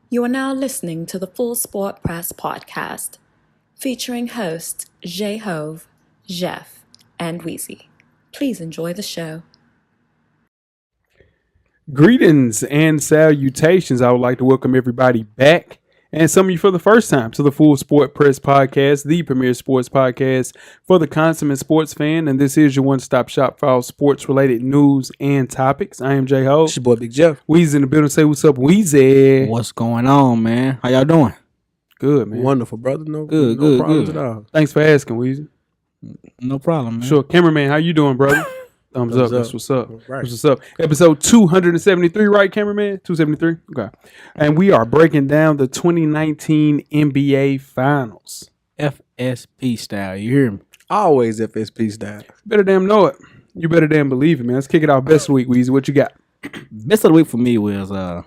You are now listening to the Full Sport Press podcast, featuring hosts J-Hove, Jeff, and Weezy. Please enjoy the show. Greetings and salutations. I would like to welcome everybody back, and some of you for the first time, to the Full Sport Press podcast, the premier sports podcast for the consummate sports fan. And this is your one-stop shop for all sports-related news and topics. I am J-Ho. It's your boy Big Jeff. Weezy in the building. Say what's up, Weezy. What's going on, man? How y'all doing? Good, man. Wonderful, brother. No Good, problems good. at all. Thanks for asking, Weezy. No problem, man. Sure. Cameraman, how you doing, brother? Thumbs up. up. That's what's up. Right. That's what's up. Episode 273, right, cameraman? 273? Okay. And we are breaking down the 2019 NBA Finals. FSP style. You hear me? Always FSP style. Better damn know it. You better damn believe it, man. Let's kick it off. Best of the week, Weezy. What you got? Best of the week for me was the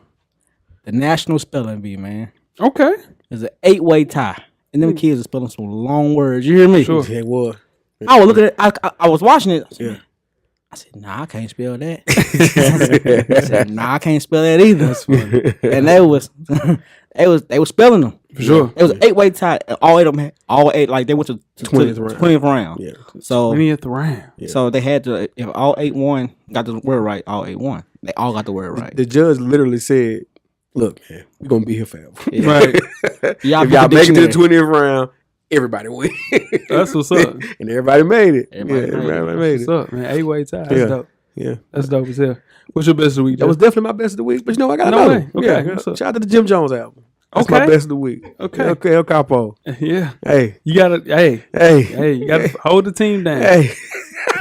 National Spelling Bee, man. Okay. It's an 8-way tie. And them kids are spelling some long words. You hear me? Sure. Yeah, it was. I was looking at I was watching it. Yeah. I said, nah, I can't spell that. I said, nah, I can't spell that either. And they was spelling them. For sure. It was an 8-way tie. All eight of them like they went to 20th round. Yeah. So 20th round. Yeah. So they had to, if all 8 won, got the word right, all 8 won. They all got the word right. The judge literally said, look, man, we're going to be here forever. Yeah. Right. If y'all make it to the 20th round, everybody win. That's what's up. And everybody made it. Everybody made What's it. up, man? 8-way tie. That's Yeah. dope. Yeah. That's dope as hell. What's your best of the week, That was Jeff? definitely my best of the week. But you know, I got No another way. one. Okay. Yeah. What's up? Shout out to the Jim Jones album. That's Okay. my best of the week. Okay. Okay, El Capo. Yeah. Hey. You gotta, hey, Hey. you gotta hold the team down. Hey.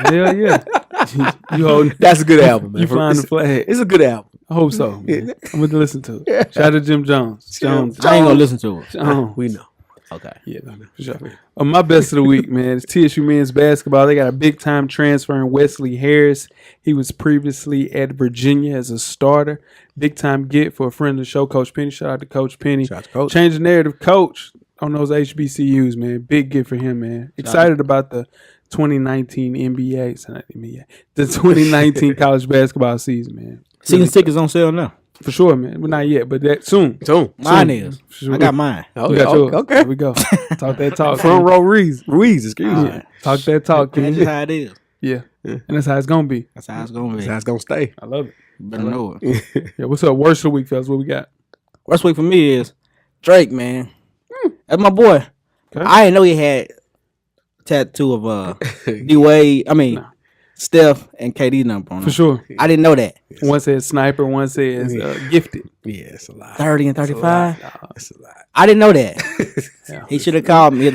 Hell yeah. you holding, That's a good album, man. you flying the flag. It's a good album. I hope so, man. Yeah. I'm going to listen to it. Shout out to Jim Jones. Jones. I ain't gonna listen to it. Jones. We know. Okay. Yeah, for sure. My best of the week, man, is TSU men's basketball. They got a big-time transfer in Wesley Harris. He was previously at Virginia as a starter. Big-time get for a friend of the show, Coach Penny. Shout out to Coach Penny. Shout out to Coach. Change the narrative, Coach, on those HBCUs, man. Big get for him, man. Excited about the 2019 the 2019 college basketball season, man. Season tickets on sale now. For sure, man. But not yet, but that soon. Mine is. For sure. I got mine. You got yours. Okay. There we go. Talk that talk. Front row Ruiz, excuse me. Alright. Talk that talk, That's King. just how it is. Yeah. And that's how it's going to be. That's how it's gonna be. That's how it's gonna stay. I love it. You better know it. Yeah, what's up? Worst of the week, fellas. What we got? Worst week for me is Drake, man. That's my boy. Okay. I didn't know he had a tattoo of D-Wade. I mean, Steph and KD number on him. For sure. I didn't know that. One says sniper, one says gifted. Yeah, it's a lot. 30 and 35. It's a lot. I didn't know that. Yeah. He should have called me.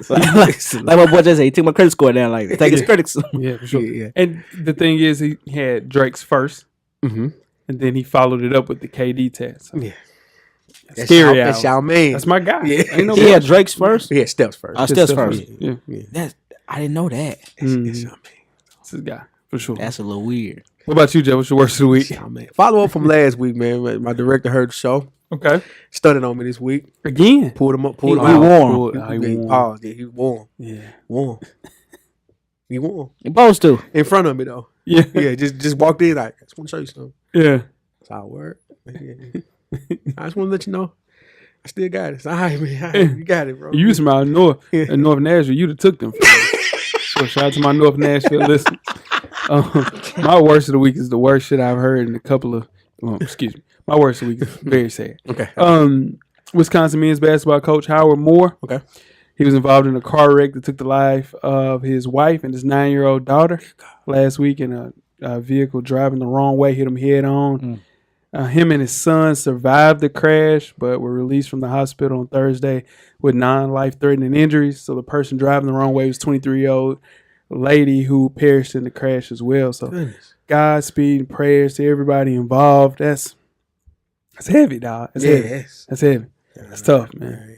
like my boy just said, he took my credit score down. Like, take his credit. Yeah, for sure. Yeah. And the thing is, he had Drake's first, Mm-hmm. and then he followed it up with the KD test. So Yeah. scary That's hours. y'all man. That's my guy. Yeah. Ain't no He had Drake's first. Yeah, Steps first. Steph's first. Yeah. I didn't know that. That's Mhm. y'all man. That's his guy, for sure. That's a little weird. What about you, Jeff? What's your worst of the week? Y'all man. Follow up from last week, man. My director heard the show. Okay. Stunned on me this week. Again. Pulled him up. Pulled him He out. warm. He warm. paused. Yeah, he warm. Yeah. Warm. He warm. You supposed to. In front of me though. Yeah. Yeah, just walked in like, I just want to show you something. Yeah. That's how it work. Yeah. I just want to let you know. I still got it. It's all right, man. All right, you got it, bro. You was from out north, Yeah. in North Nashville. You'd have took them from me. So shout out to my North Nashville listeners. My worst of the week is the worst shit I've heard in a couple of. Excuse me. My worst of the week is very sad. Okay. Wisconsin men's basketball coach Howard Moore. Okay. He was involved in a car wreck that took the life of his wife and his 9-year-old daughter last week in a vehicle driving the wrong way, hit him head on. Him and his son survived the crash, but were released from the hospital on Thursday with non-life-threatening injuries. So the person driving the wrong way was 23-year-old lady who perished in the crash as well. So Goodness. Godspeed and prayers to everybody involved. That's heavy, dog. That's heavy. Yes. That's heavy. That's tough, man.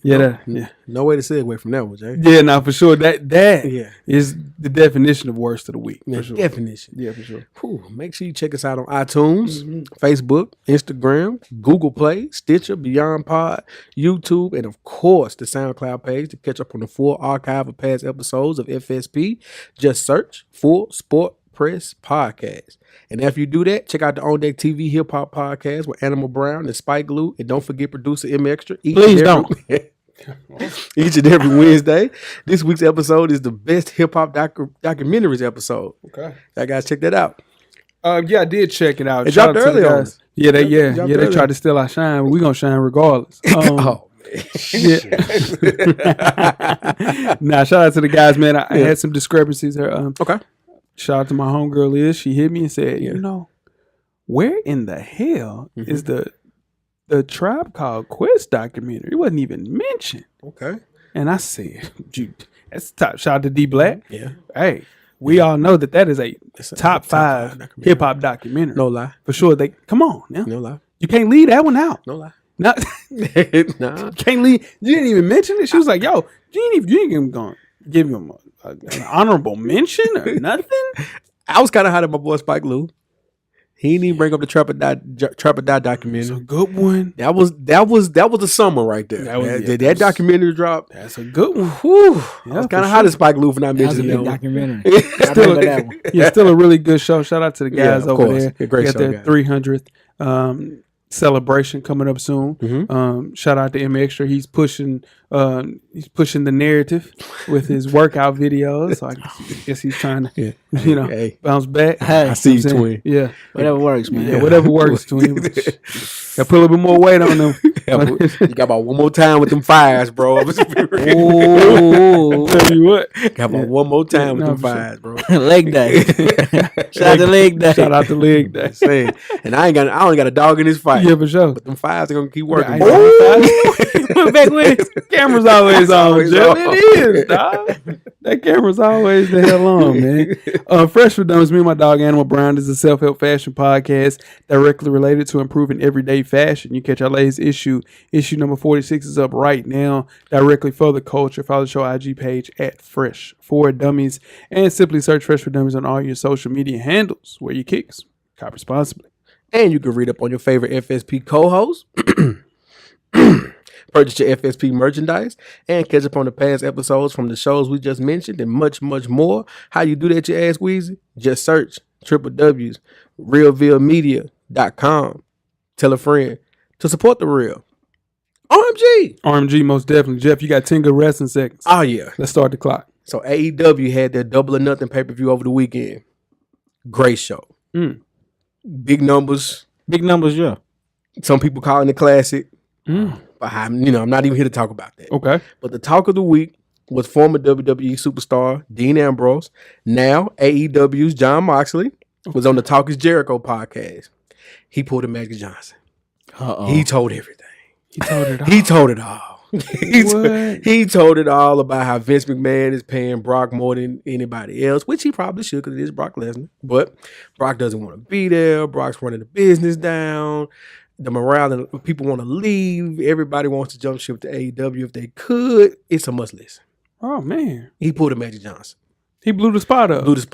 Yeah, yeah. No way to segue from that one, Jay. Yeah, now for sure. That Yeah. is the definition of worst of the week. Yeah, For sure. definition. Yeah, for sure. Whew. Make sure you check us out on iTunes, Facebook, Instagram, Google Play, Stitcher, Beyond Pod, YouTube, and of course the SoundCloud page to catch up on the full archive of past episodes of FSP. Just search Full Sport Press Podcast. And after you do that, check out the On Deck TV Hip Hop Podcast with Animal Brown and Spike Glue. And don't forget producer M Extra. Please don't. Each and every Wednesday. This week's episode is the best hip hop documentaries episode. Okay. Y'all guys check that out. Yeah, I did check it out. It Shout dropped out to the early on guys. Yeah, they tried to steal our shine, but we gonna shine regardless. Yeah. Nah, shout out to the guys, man. I had some discrepancies there. Okay. Shout out to my homegirl Liz. She hit me and said, you know, where in the hell is the Tribe Called Quest documentary? It wasn't even mentioned. Okay. And I said, that's top. Shout out to D Black. Yeah. Hey, we all know that is a top five documentary. hip hop documentary. No lie. For sure. Come on now. No lie. You can't leave that one out. No lie. No, Nah. can't leave. You didn't even mention it. She was like, "Yo, you ain't even gonna give him an honorable mention or nothing." I was kind of hot at my boy Spike Lee. He didn't even bring up the Trap or Die documentary. It's a good one. That was the summer right there. That documentary dropped. That's a good one. Whew. Yeah, I was for kind of hot at Spike Lee for not That was a mentioning good that one. documentary. Still a really good show. Shout out to the guys of over course. there. A great Got show, their guys. 300th celebration coming up soon. Shout out to M Extra. He's pushing the narrative with his workout videos. So I guess he's trying to bounce back. I see you, twin. Yeah. Whatever works, man. Yeah, whatever works, twin. Got to put a little bit more weight on them. You got about one more time with them fires, bro. Tell you what. Got about one more time with them fires, bro. Leg day. Shout out to leg day. Shout out to leg day. Saying, and I only got a dog in this fight. Yeah, for sure. But them fires are gonna keep working. Put back with it. Camera's always on, always Jeff. on. It is, dog. That camera's always the hell on, man. Fresh for Dummies, me and my dog Animal Brown is a self-help fashion podcast directly related to improving everyday fashion. You catch our latest issue. Issue number 46 is up right now, directly for the culture. Follow the show IG page at Fresh for Dummies and simply search Fresh for Dummies on all your social media handles. Where your kicks. Cop responsibly. And you can read up on your favorite FSP co-hosts. Purchase your FSP merchandise and catch up on the past episodes from the shows we just mentioned and much, much more. How you do that, you ask, Weezy? Just search www.realvillemedia.com. Tell a friend to support the real. RMG, most definitely. Jeff, you got 10 good wrestling seconds. Oh, yeah. Let's start the clock. So AEW had their Double or Nothing pay-per-view over the weekend. Great show. Big numbers. Big numbers, yeah. Some people calling it classic. But I'm not even here to talk about that. Okay. But the talk of the week was former WWE superstar Dean Ambrose. Now AEW's Jon Moxley was on the Talk Is Jericho podcast. He pulled a Magic Johnson. He told everything. He told it all. He told it all. He told it all about how Vince McMahon is paying Brock more than anybody else, which he probably should because it is Brock Lesnar. But Brock doesn't want to be there. Brock's running the business down. The morale and people want to leave. Everybody wants to jump ship to AEW if they could. It's a must listen. Oh, man. He pulled a Magic Johnson. He blew the spot up. It's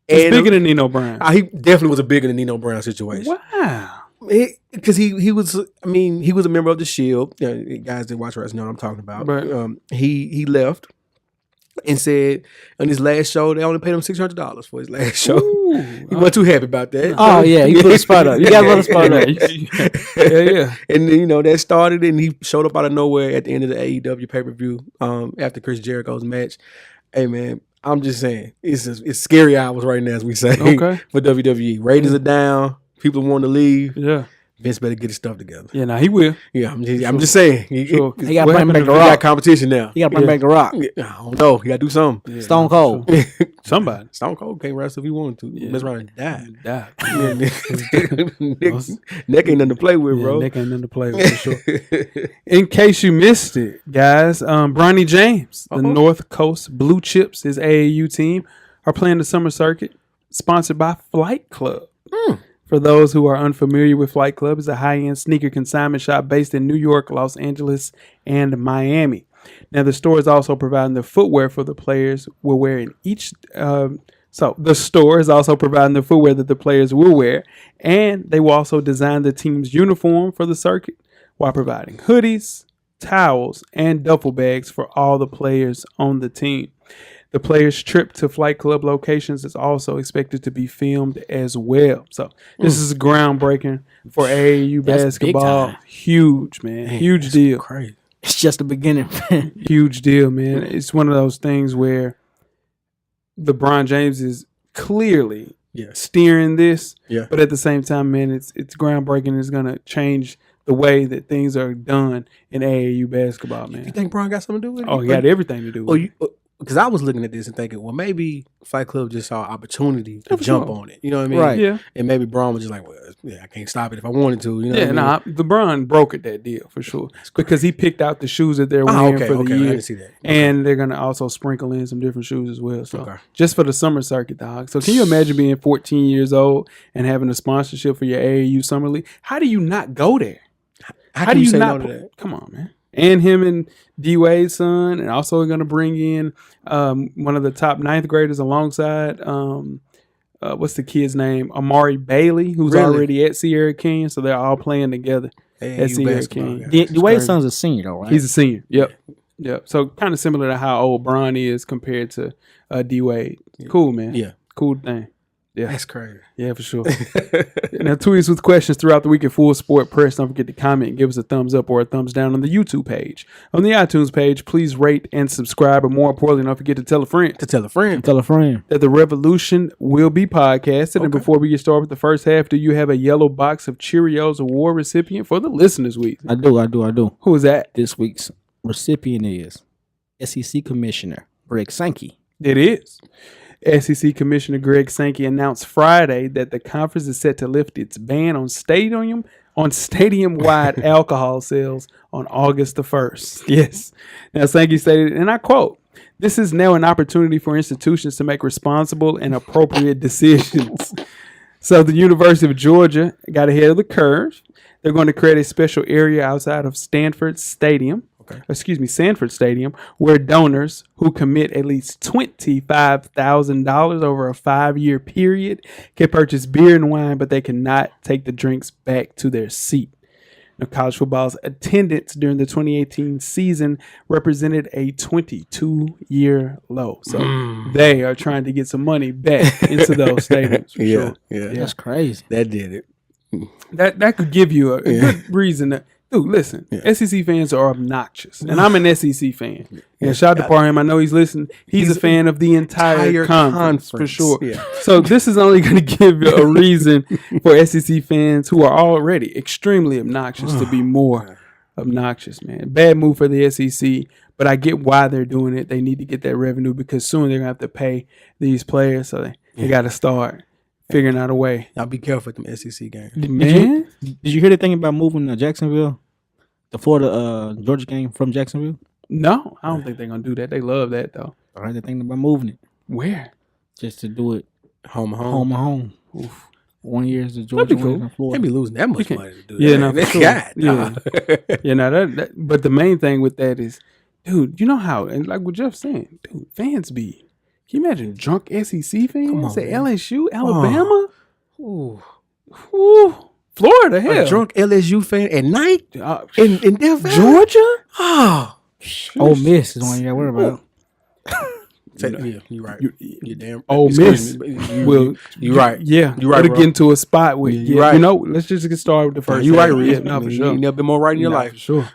bigger than Nino Brown. He definitely was a bigger than Nino Brown situation. Wow. Because he was a member of the Shield. Guys that watch wrestling know what I'm talking about. Right. He left and said on his last show they only paid him $600 for his last show. He wasn't too happy about that. Oh yeah, you put a spot up. You got to put a spot up. Yeah. And then, that started and he showed up out of nowhere at the end of the AEW pay-per-view after Chris Jericho's match. Hey man, I'm just saying it's scary hours right now, as we say, for WWE. Ratings are down. People want to leave. Yeah. Vince better get his stuff together. Yeah, he will. Yeah, I'm just saying. He got to bring back the Rock. Rock. Got competition now. He got to bring back the Rock. I don't know. He got to do something. Yeah, Stone Cold. Somebody. Stone Cold can't wrestle if he wanted to. Yeah. Mess around and die. Neck ain't nothing to play with, bro. Neck ain't nothing to play with, for sure. In case you missed it, guys, Bronny James, the North Coast Blue Chips, his AAU team, are playing the summer circuit, sponsored by Flight Club. For those who are unfamiliar with Flight Club, it's a high-end sneaker consignment shop based in New York, Los Angeles, and Miami. Now, the store is also providing the footwear for the players will wear in each. So the store is also providing the footwear that the players will wear, and they will also design the team's uniform for the circuit while providing hoodies, towels, and duffel bags for all the players on the team. The players' trip to Flight Club locations is also expected to be filmed as well. So this is groundbreaking for AAU That's basketball. big time. Huge, man. Huge deal. Crazy. It's just the beginning. Huge deal, man. It's one of those things where LeBron James is clearly steering this. Yeah. But at the same time, man, it's groundbreaking. It's gonna change the way that things are done in AAU basketball, man. You think Bron got something to do with it? Oh, he got everything to do with it. Because I was looking at this and thinking, well, maybe Fight Club just saw an opportunity to jump on it. You know what I mean? Right. Yeah. And maybe Bron was just like, well, I can't stop it if I wanted to. You know what I mean? LeBron brokered that deal for sure because he picked out the shoes that they're wearing for the I year. didn't see that. And they're going to also sprinkle in some different shoes as well. So just for the summer circuit, dog. So can you imagine being 14 years old and having a sponsorship for your AAU Summer League? How do you not go there? How do you say no to that? Come on, man. And him and D-Wade's son, and also going to bring in one of the top 9th graders alongside, what's the kid's name? Amari Bailey, who's already at Sierra King. So they're all playing together at Sierra King. D-Wade's son's a senior, though, right? He's a senior. Yep. So kind of similar to how old Bronny is compared to D-Wade. Cool, man. Yeah. Cool thing. Yeah. That's crazy. Yeah, for sure. Now, tweet us with questions throughout the week at Full Sport Press. Don't forget to comment and give us a thumbs up or a thumbs down on the YouTube page. On the iTunes page, please rate and subscribe. But more importantly, don't forget to tell a friend. Tell a friend. Tell a friend. That the revolution will be podcasted. And before we get started with the first half, do you have a yellow box of Cheerios award recipient for the listeners week? I do. Who is that? This week's recipient is SEC Commissioner Greg Sanky. It is. SEC Commissioner Greg Sanky announced Friday that the conference is set to lift its ban on stadium-wide alcohol sales on August the 1st. Yes. Now, Sanky stated, and I quote, "This is now an opportunity for institutions to make responsible and appropriate decisions." So the University of Georgia got ahead of the curve. They're going to create a special area outside of Sanford Stadium, where donors who commit at least $25,000 over a 5-year period can purchase beer and wine, but they cannot take the drinks back to their seat. Now, college football's attendance during the 2018 season represented a 22-year low. So they are trying to get some money back into those stadiums. For sure. Yeah. That's crazy. That did it. That could give you a good reason to. Dude, listen, SEC fans are obnoxious, and I'm an SEC fan. Yeah, shout out to Parham. I know he's listening. He's a fan of the entire conference for sure. Yeah. So this is only going to give you a reason for SEC fans who are already extremely obnoxious to be more obnoxious, man. Bad move for the SEC, but I get why they're doing it. They need to get that revenue because soon they're going to have to pay these players, so they got to start figuring out a way. Y'all be careful with them SEC games. Man. Did you hear the thing about moving to Jacksonville? The Florida Georgia game from Jacksonville? No, I don't think they're going to do that. They love that, though. I heard the thing about moving it. Where? Just to do it home. Oof. 1 year is the Georgia, cool. 1 year in Florida. They be losing that much money to do that. Yeah, no, for sure. God, that. But the main thing with that is, dude, you know how, and like what Jeff's saying, dude, fans be. Can you imagine drunk SEC fans at LSU, Alabama? Ooh. Florida, hell. A drunk LSU fan at night in Death Valley? Georgia? Oh. Ole Miss is the one you got to worry about. Yeah, you're right. You're damn. Ole Miss. Well, you're right. Yeah, you're right. To get into a spot with. You're right. You know, let's just get started with the first. You're right, Reed. Yeah, no, for sure. You never been more right in your life. For sure.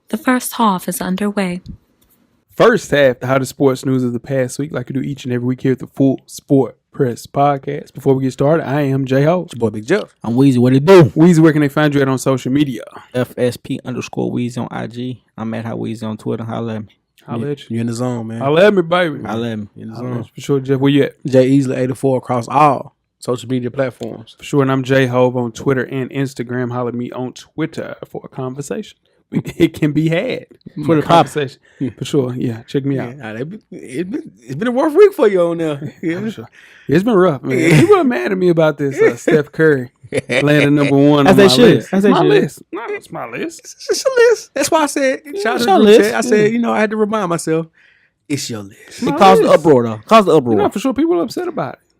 The first half is underway. First half, the hottest sports news of the past week, like we do each and every week here at the Full Sport Press Podcast. Before we get started, I am J-Ho. It's your boy Big Jeff. I'm Weezy. What it do? Weezy, where can they find you at on social media? FSP_Weezy on IG. I'm at How Weezy on Twitter. Holla at me. Holla at you. You in the zone, man. Holla at me, baby. Holla at me. In the zone. For sure, Jeff. Where you at? J Easley 84 across all social media platforms. For sure, and I'm J-Hove on Twitter and Instagram. Holla at me on Twitter for a conversation. It can be had for the conversation. For sure. Yeah, check me out. It's been a rough week for you on there. Yeah, for sure. It's been rough, man. People are mad at me about this Steph Curry landing number one on my list. That's my list. No, it's my list. It's your list. That's why I said, shout out to the group chat. I said, I had to remind myself, it's your list. It caused the uproar, though. No, for sure. People are upset about it.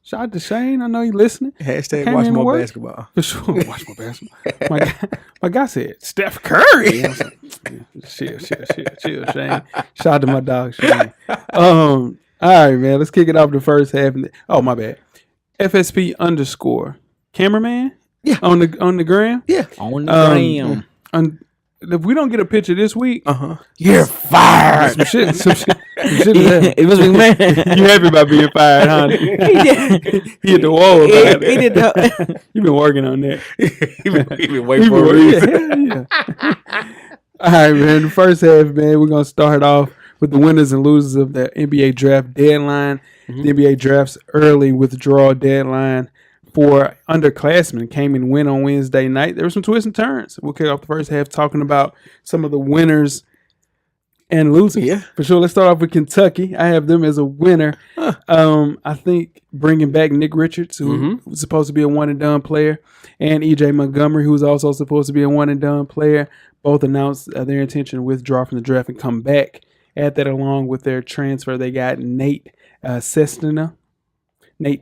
Shout out to Shane. I know you listening. Hashtag watch more basketball. For sure. Watch more basketball. My guy said Steph Curry. I was like, chill, Shane. Shout out to my dog, Shane. All right, man. Let's kick it off the first half. Oh, my bad. FSP _ cameraman. Yeah. On the gram. Yeah. On the gram. If we don't get a picture this week, You're fired. some shit is happening. It was man. You happy about being fired, huh? He did. He hit the wall. He did. You've been working on that. He been waiting for a reason. Yeah. All right, man. The first half, man, we're going to start off with the winners and losers of the NBA draft deadline. The NBA draft's early withdrawal deadline for underclassmen came and went on Wednesday night. There were some twists and turns. We'll kick off the first half talking about some of the winners and losers. Yeah. For sure. Let's start off with Kentucky. I have them as a winner. I think bringing back Nick Richards, who was supposed to be a one-and-done player, and E.J. Montgomery, who was also supposed to be a one-and-done player, both announced their intention to withdraw from the draft and come back. Add that along with their transfer, they got Nate Sestina. Yeah.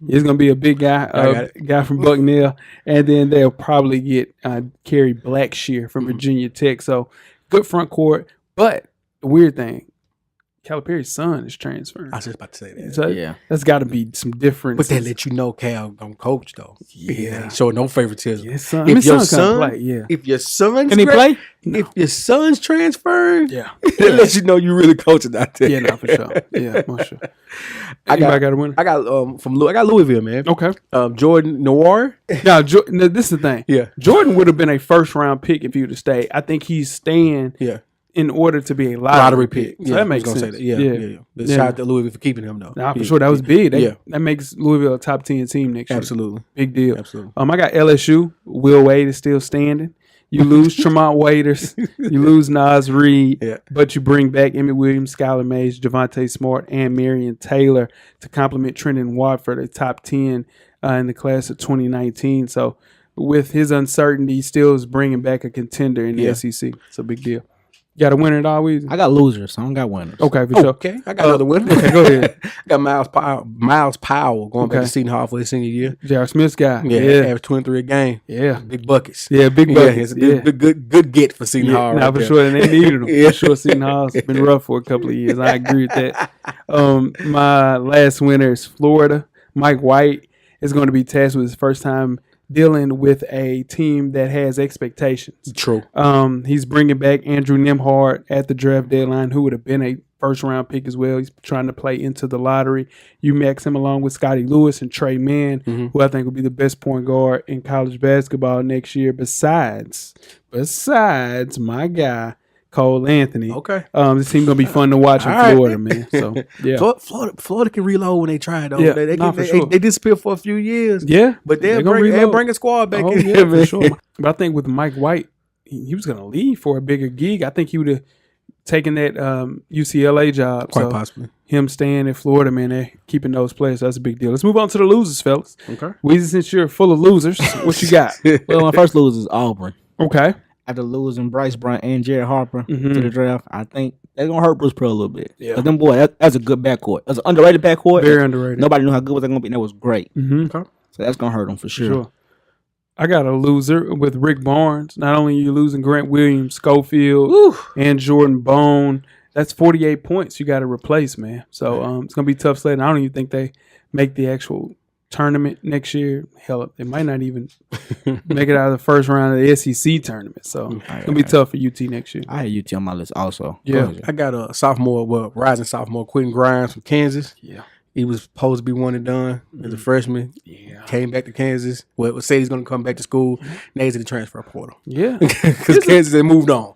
He's gonna be a big guy, guy from Bucknell, and then they'll probably get Kerry Blackshear from Virginia Tech. So good front court, but the weird thing, Calipari's son is transferring. I was just about to say that. So that's got to be some difference. But they let you know Cal gonna coach though. Yeah, showing no favoritism. His son, If your son son, play, yeah. if your son's Can he play? If your son's transferring, Yeah. they let you know you really coaching out there. Yeah, no, for sure. Yeah, for sure. I got a winner. I got Louisville, man. Okay. Jordan Noir. Now, this is the thing. Yeah. Jordan would have been a first round pick if he would have stayed. I think he's staying. Yeah. In order to be a lottery pick. So that makes sense. Yeah. But shout out to Louisville for keeping him though. Nah, for sure. That was big. That makes Louisville a top 10 team next year. Absolutely. Big deal. Absolutely. I got LSU. Will Wade is still standing. You lose Tremont Waiters. You lose Nas Reed. But you bring back Emmett Williams, Skylar Mays, Javonte Smart, and Marion Taylor to complement Trenton Watt for the top 10 in the class of 2019. So with his uncertainty, he still is bringing back a contender in the SEC. It's a big deal. You got a winner at all, Weezy? I got losers, so I don't got winners. Okay, for sure. Okay, I got another winner. Okay, go ahead. I got Miles Powell going back to Seton Hall for his senior year. J.R. Smith's guy. Average 23 a game. Yeah. Big buckets. Yeah, big buckets. It's a good get for Seton Hall. Nah, for sure. And they needed him. For sure, Seton Hall's been rough for a couple of years. I agree with that. My last winner is Florida. Mike White is going to be tasked with his first time dealing with a team that has expectations. True. He's bringing back Andrew Nembhard at the draft deadline, who would have been a first-round pick as well. He's trying to play into the lottery. You mix him along with Scotty Lewis and Trey Mann, who I think will be the best point guard in college basketball next year, besides my guy, Cole Anthony. Okay. This team going to be fun to watch in Florida, man. So, yeah. Florida can reload when they try, though. Yeah, they disappear for a few years. Yeah. But they'll bring a squad back in. Yeah, for sure. But I think with Mike White, he was going to leave for a bigger gig. I think he would have taken that UCLA job. Quite possibly. Him staying in Florida, man, they're keeping those players. So that's a big deal. Let's move on to the losers, fellas. Okay. Weezy, since you're full of losers, what you got? Well, my first loser is Auburn. Okay. After losing Bryce Bryant and Jared Harper to the draft, I think they're going to hurt Bruce Pearl a little bit. Yeah. But them boys, that's a good backcourt. That's an underrated backcourt. Very underrated. Nobody knew how good was they going to be, and that was great. Okay. So that's going to hurt them for sure. I got a loser with Rick Barnes. Not only are you losing Grant Williams, Schofield, and Jordan Bone, that's 48 points you got to replace, man. So it's going to be tough sledding. I don't even think they make the actual tournament next year. Hell, they might not even make it out of the first round of the SEC tournament. So it's going to be tough for UT next year. I had UT on my list also. Yeah. I got a rising sophomore, Quentin Grimes from Kansas. Yeah. He was supposed to be one and done as a freshman. Yeah. Came back to Kansas. Well, said he's going to come back to school. Now he's in the transfer portal. Yeah. Because Kansas had moved on.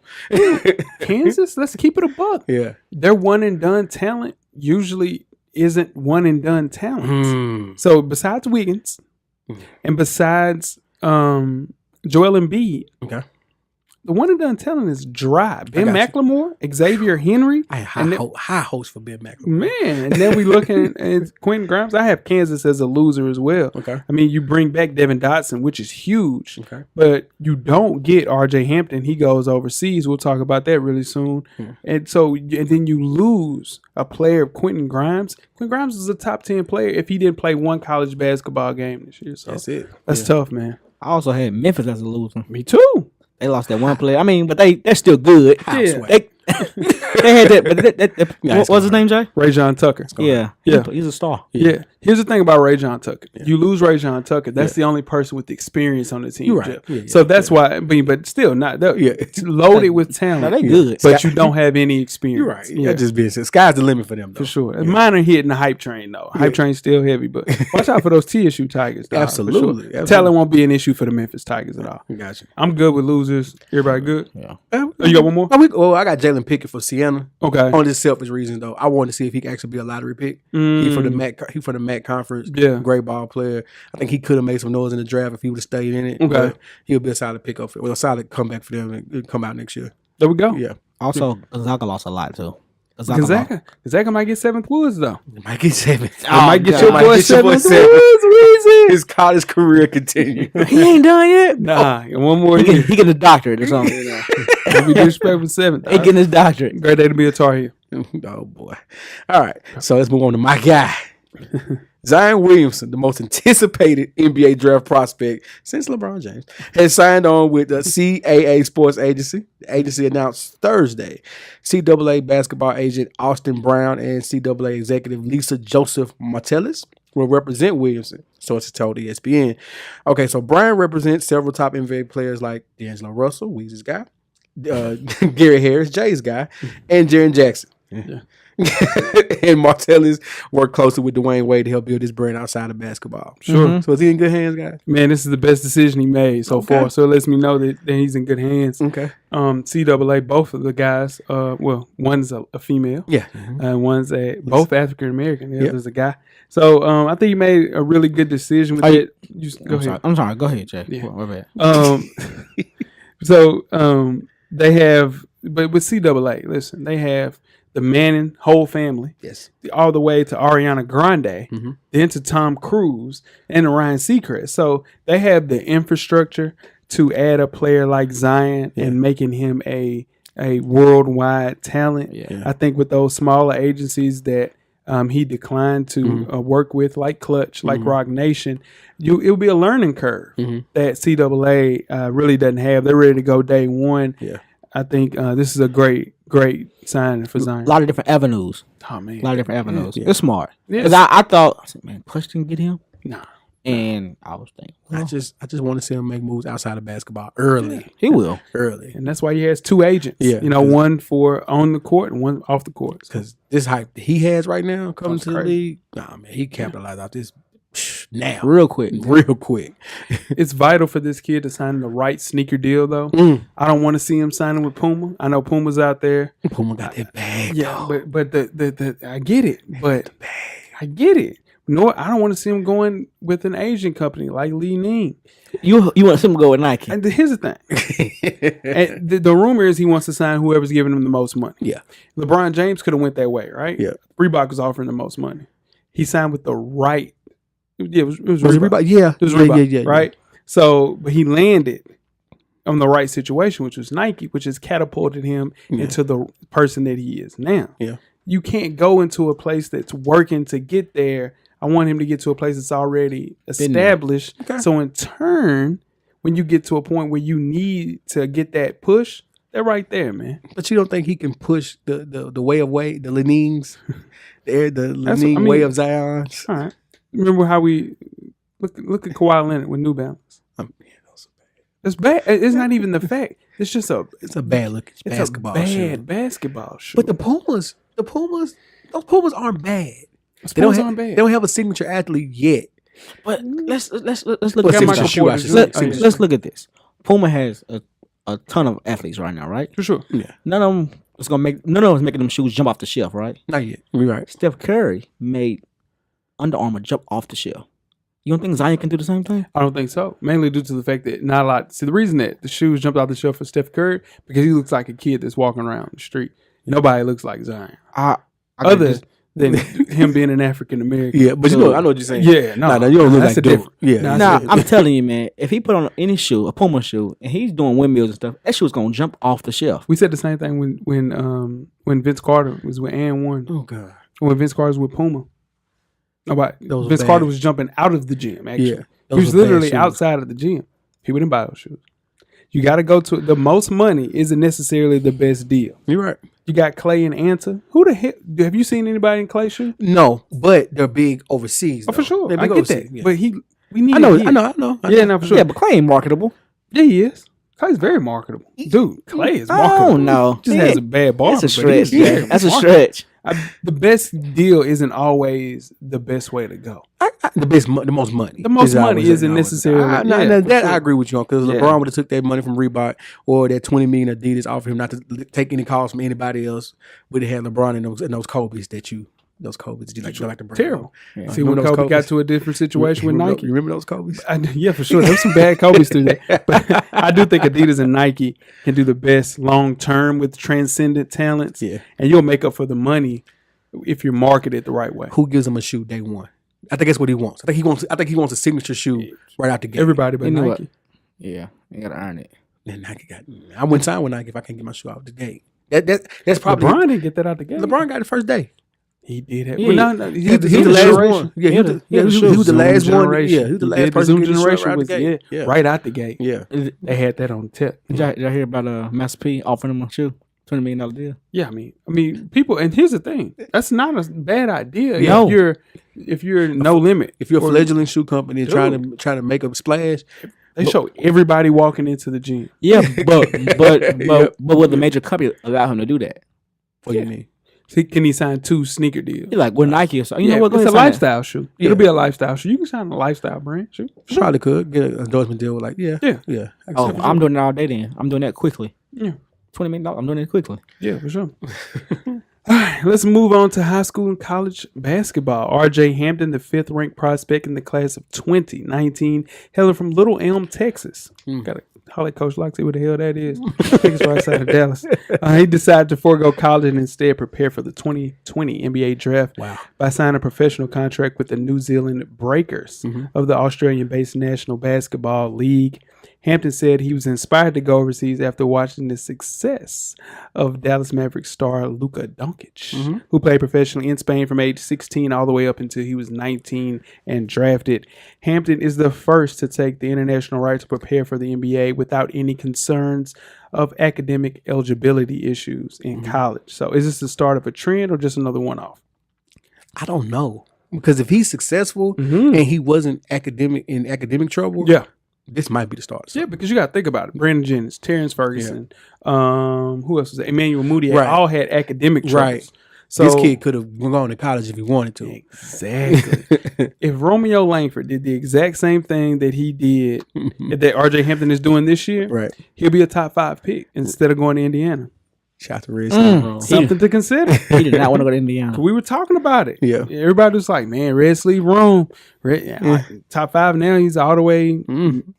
Kansas, let's keep it a buck. Yeah. Their one and done talent usually isn't one and done talent. So besides Wiggins and besides Joel Embiid, the one that done telling is dry. Ben got you. McLemore, Xavier Henry. I had high hopes for Ben McLemore. Man, and then we looking at Quentin Grimes. I have Kansas as a loser as well. Okay. I mean, you bring back Devin Dotson, which is huge. Okay. But you don't get RJ Hampton. He goes overseas. We'll talk about that really soon. And then you lose a player of Quentin Grimes. Quentin Grimes is a top 10 player if he didn't play one college basketball game this year. So That's it. That's tough, man. I also had Memphis as a loser. Me too. They lost that one player. I mean, but they're still good. Yeah. They had that. But what's his name, Jay? Rajon Tucker. Yeah. He's a star. Yeah. Here's the thing about Rajon Tucker. You lose Rajon Tucker. That's the only person with experience on the team. You're right. Jeff. So that's why. I mean, but still, not. It's loaded with talent. No, they good. But you don't have any experience. You're right. Yeah. That just being said. Sky's the limit for them, though. For sure. Mine are hitting the hype train, though. Hype train's still heavy, but watch out for those TSU Tigers, dog, Absolutely. For sure. Talent won't be an issue for the Memphis Tigers at all. Gotcha. I'm good with losers. Everybody good? Yeah. Oh, you got one more? I got Jalen Pickett for Siena. Okay. On this selfish reason, though, I wanted to see if he could actually be a lottery pick. He for the MAC conference. Yeah. Great ball player. I think he could have made some noise in the draft if he would have stayed in it. Okay. But he'll be a solid pickup. A solid comeback for them and come out next year. There we go. Yeah. Also, Gonzaga lost a lot too. Gonzaga might get 7th Woods, though. Might get 7. Might get God. your Might boy get your boy 7th 7th. Woods, Weezy. His college career continues. He ain't done yet. Nah, one more He year. getting his doctorate or something. Don't be disrespectful 7th. He getting his doctorate. Great day to be a Tar Heel. Oh, boy. All right. So let's move on to my guy. Zion Williamson, the most anticipated NBA draft prospect since LeBron James, has signed on with the CAA Sports Agency. The agency announced Thursday CAA basketball agent Austin Brown and CAA executive Lisa Joseph Martellus will represent Williamson, sources told ESPN. Okay, so Brown represents several top NBA players like D'Angelo Russell, Weezy's guy, Gary Harris, Jay's guy, and Jaren Jackson. Yeah. And Martellus worked closely with Dwayne Wade to help build his brand outside of basketball. Sure. So is he in good hands, guys? Man, this is the best decision he made so far. So it lets me know that he's in good hands. Okay. CAA, both of the guys, one's a female. Yeah. And one's both African American. The other's a guy. So I think he made a really good decision with it. Go ahead. I'm sorry. Go ahead, Jay. Yeah. My bad. So they have, but with CAA, listen, they have the Manning whole family, Yes. all the way to Ariana Grande, then to Tom Cruise and to Ryan Seacrest. So they have the infrastructure to add a player like Zion and making him a worldwide talent. Yeah. I think with those smaller agencies that he declined to work with, like Clutch, like Rock Nation, it'll be a learning curve that CAA really doesn't have. They're ready to go day one. Yeah. I think this is a great signing for Zion. A lot of different avenues. Oh man, A lot of different avenues. Yeah. It's smart. Yeah. Because I thought, I said, man, Push can get him. Nah. And I was thinking, I just want to see him make moves outside of basketball early. he will. Early. And that's why he has two agents. Yeah. One for on the court and one off the court. Because this hype that he has right now coming That's to the crazy. league, nah, man, he capitalized off this now. Real quick. Real quick. It's vital for this kid to sign the right sneaker deal, though. I don't want to see him signing with Puma. I know Puma's out there. Puma got that bag. Yeah, but the I get it. But I get it. No, I don't want to see him going with an Asian company like Li Ning. You want to see him go with Nike. And here's the thing. And the rumor is he wants to sign whoever's giving him the most money. Yeah. LeBron James could have went that way, right? Yeah. Reebok was offering the most money. He signed with the right. Yeah, it was Was it Reebok. Reebok? Yeah. It was Yeah, Reebok, yeah, right? So, but he landed on the right situation, which was Nike, which has catapulted him into the person that he is now. Yeah. You can't go into a place that's working to get there. I want him to get to a place that's already established. Okay. So in turn, when you get to a point where you need to get that push, they're right there, man. But you don't think he can push the way of Wade, the Lenings, the That's what- Lening I mean- way of Zion? All right. Remember how we look at Kawhi Leonard with New Balance? It's bad. It's not even the fact. It's just It's a bad looking it's basketball a bad shoe. basketball shoe. But the Pumas, those Pumas aren't bad. Pumas aren't bad. They don't have a signature athlete yet. But let's look Well, at signature this. shoe, I should say. Let's look at this. Puma has a ton of athletes right now, right? For sure. Yeah. None of them is making them shoes jump off the shelf, right? Not yet. You're right. Steph Curry made Under Armour jump off the shelf. You don't think Zion can do the same thing? I don't think so. Mainly due to the fact that not a lot. See, the reason that the shoes jumped off the shelf for Steph Curry because he looks like a kid that's walking around the street. Nobody looks like Zion. Other than him being an African American. Yeah, but I know what you're saying. Yeah, no, you don't look that's like dude. Yeah, I'm telling you, man. If he put on any shoe, a Puma shoe, and he's doing windmills and stuff, that shoe's gonna jump off the shelf. We said the same thing when Vince Carter was with And One. Oh God. When Vince Carter was with Puma. Vince bad. Carter was jumping out of the gym. Actually, Yeah, he was literally outside of the gym. People didn't buy those shoes. You got to go to the most money isn't necessarily the best deal. You're right. You got Clay and Anta. Who the heck? Have you seen anybody in Clay shoes? No, but they're big overseas. Oh, for sure. They're I big get overseas, that. yeah. But we need. I know. Yeah, no, for sure. Yeah, but Clay ain't marketable. Yeah, he is. Clay's very marketable. Dude, Clay is I marketable. don't know. Just has a bad barber. That's a but he's stretch. very That's a marketable. stretch. The best deal isn't always the best way to go. The most money. The most money isn't necessarily. I agree with you on because Yeah. LeBron would have took that money from Reebok or that $20 million Adidas offered him not to take any calls from anybody else. Would have had LeBron and those Kobe's that you like to bring. Terrible. Yeah. See, when Remember Kobe those got Kobe's? to a different situation with Nike. You remember those Kobe's? Yeah, for sure. There was some bad Kobe's through that. But I do think Adidas and Nike can do the best long term with transcendent talents. Yeah. And you'll make up for the money if you're marketed the right way. Who gives him a shoe day one? I think that's what he wants. I think he wants a signature shoe right out the gate. Everybody but You know Nike. what? Yeah, you gotta earn it. And Nike I wouldn't sign with Nike if I can't get my shoe out the gate. That's probably LeBron didn't get that out the game. LeBron got it the first day. He did have. Yeah, Well, no, he He was the last one. Yeah, he was the last one. Yeah, he was the last person Zoom to get his shoe generation right out was the gate. Yeah. right out the gate. Yeah. They had that on tip. Did y'all hear about Master P offering him a shoe? $20 million deal. Yeah, I mean, people. And here's the thing: that's not a bad idea. No. If you're no limit, If you're a fledgling shoe company and trying to make a splash, they show everybody walking into the gym. Yeah, but would the major company allow him to do that? what do you mean? See, can he sign 2 sneaker deals? He's like, we're Nike or something. You know what? Go it's a ahead, sign that. lifestyle shoe. Yeah. It'll be a lifestyle shoe. You can sign a lifestyle brand shoe. Probably could get an endorsement deal with Yeah. I can Oh, see I'm doing it all day then. I'm doing that quickly. Yeah. $20 million. I'm doing it quickly. Yeah, for sure. All right, let's move on to high school and college basketball. R.J. Hampton, the 5th-ranked prospect in the class of 2019, hailing from Little Elm, Texas. Got to holler at Coach Locke, see what the hell that is. I think it's right outside of Dallas. He decided to forego college and instead prepare for the 2020 NBA draft by signing a professional contract with the New Zealand Breakers of the Australian-based National Basketball League. Hampton said he was inspired to go overseas after watching the success of Dallas Mavericks star Luka Doncic, who played professionally in Spain from age 16 all the way up until he was 19 and drafted. Hampton is the first to take the international right to prepare for the NBA without any concerns of academic eligibility issues in college. So is this the start of a trend or just another one-off? I don't know. Because if he's successful and he wasn't in academic trouble, this might be the start. Yeah, because you got to think about it. Brandon Jennings, Terrence Ferguson, who else was there? Emmanuel Mudiay, all had academic troubles. Right. So this kid could have gone to college if he wanted to. Exactly. If Romeo Langford did the exact same thing that he did, that R.J. Hampton is doing this year, he'll be a top 5 pick instead of going to Indiana. Shout out to Red Something to consider. He did not want to go to Indiana. We were talking about it. Yeah. Everybody was like, man, Red Sleeve Rome. Top 5 now. He's all the way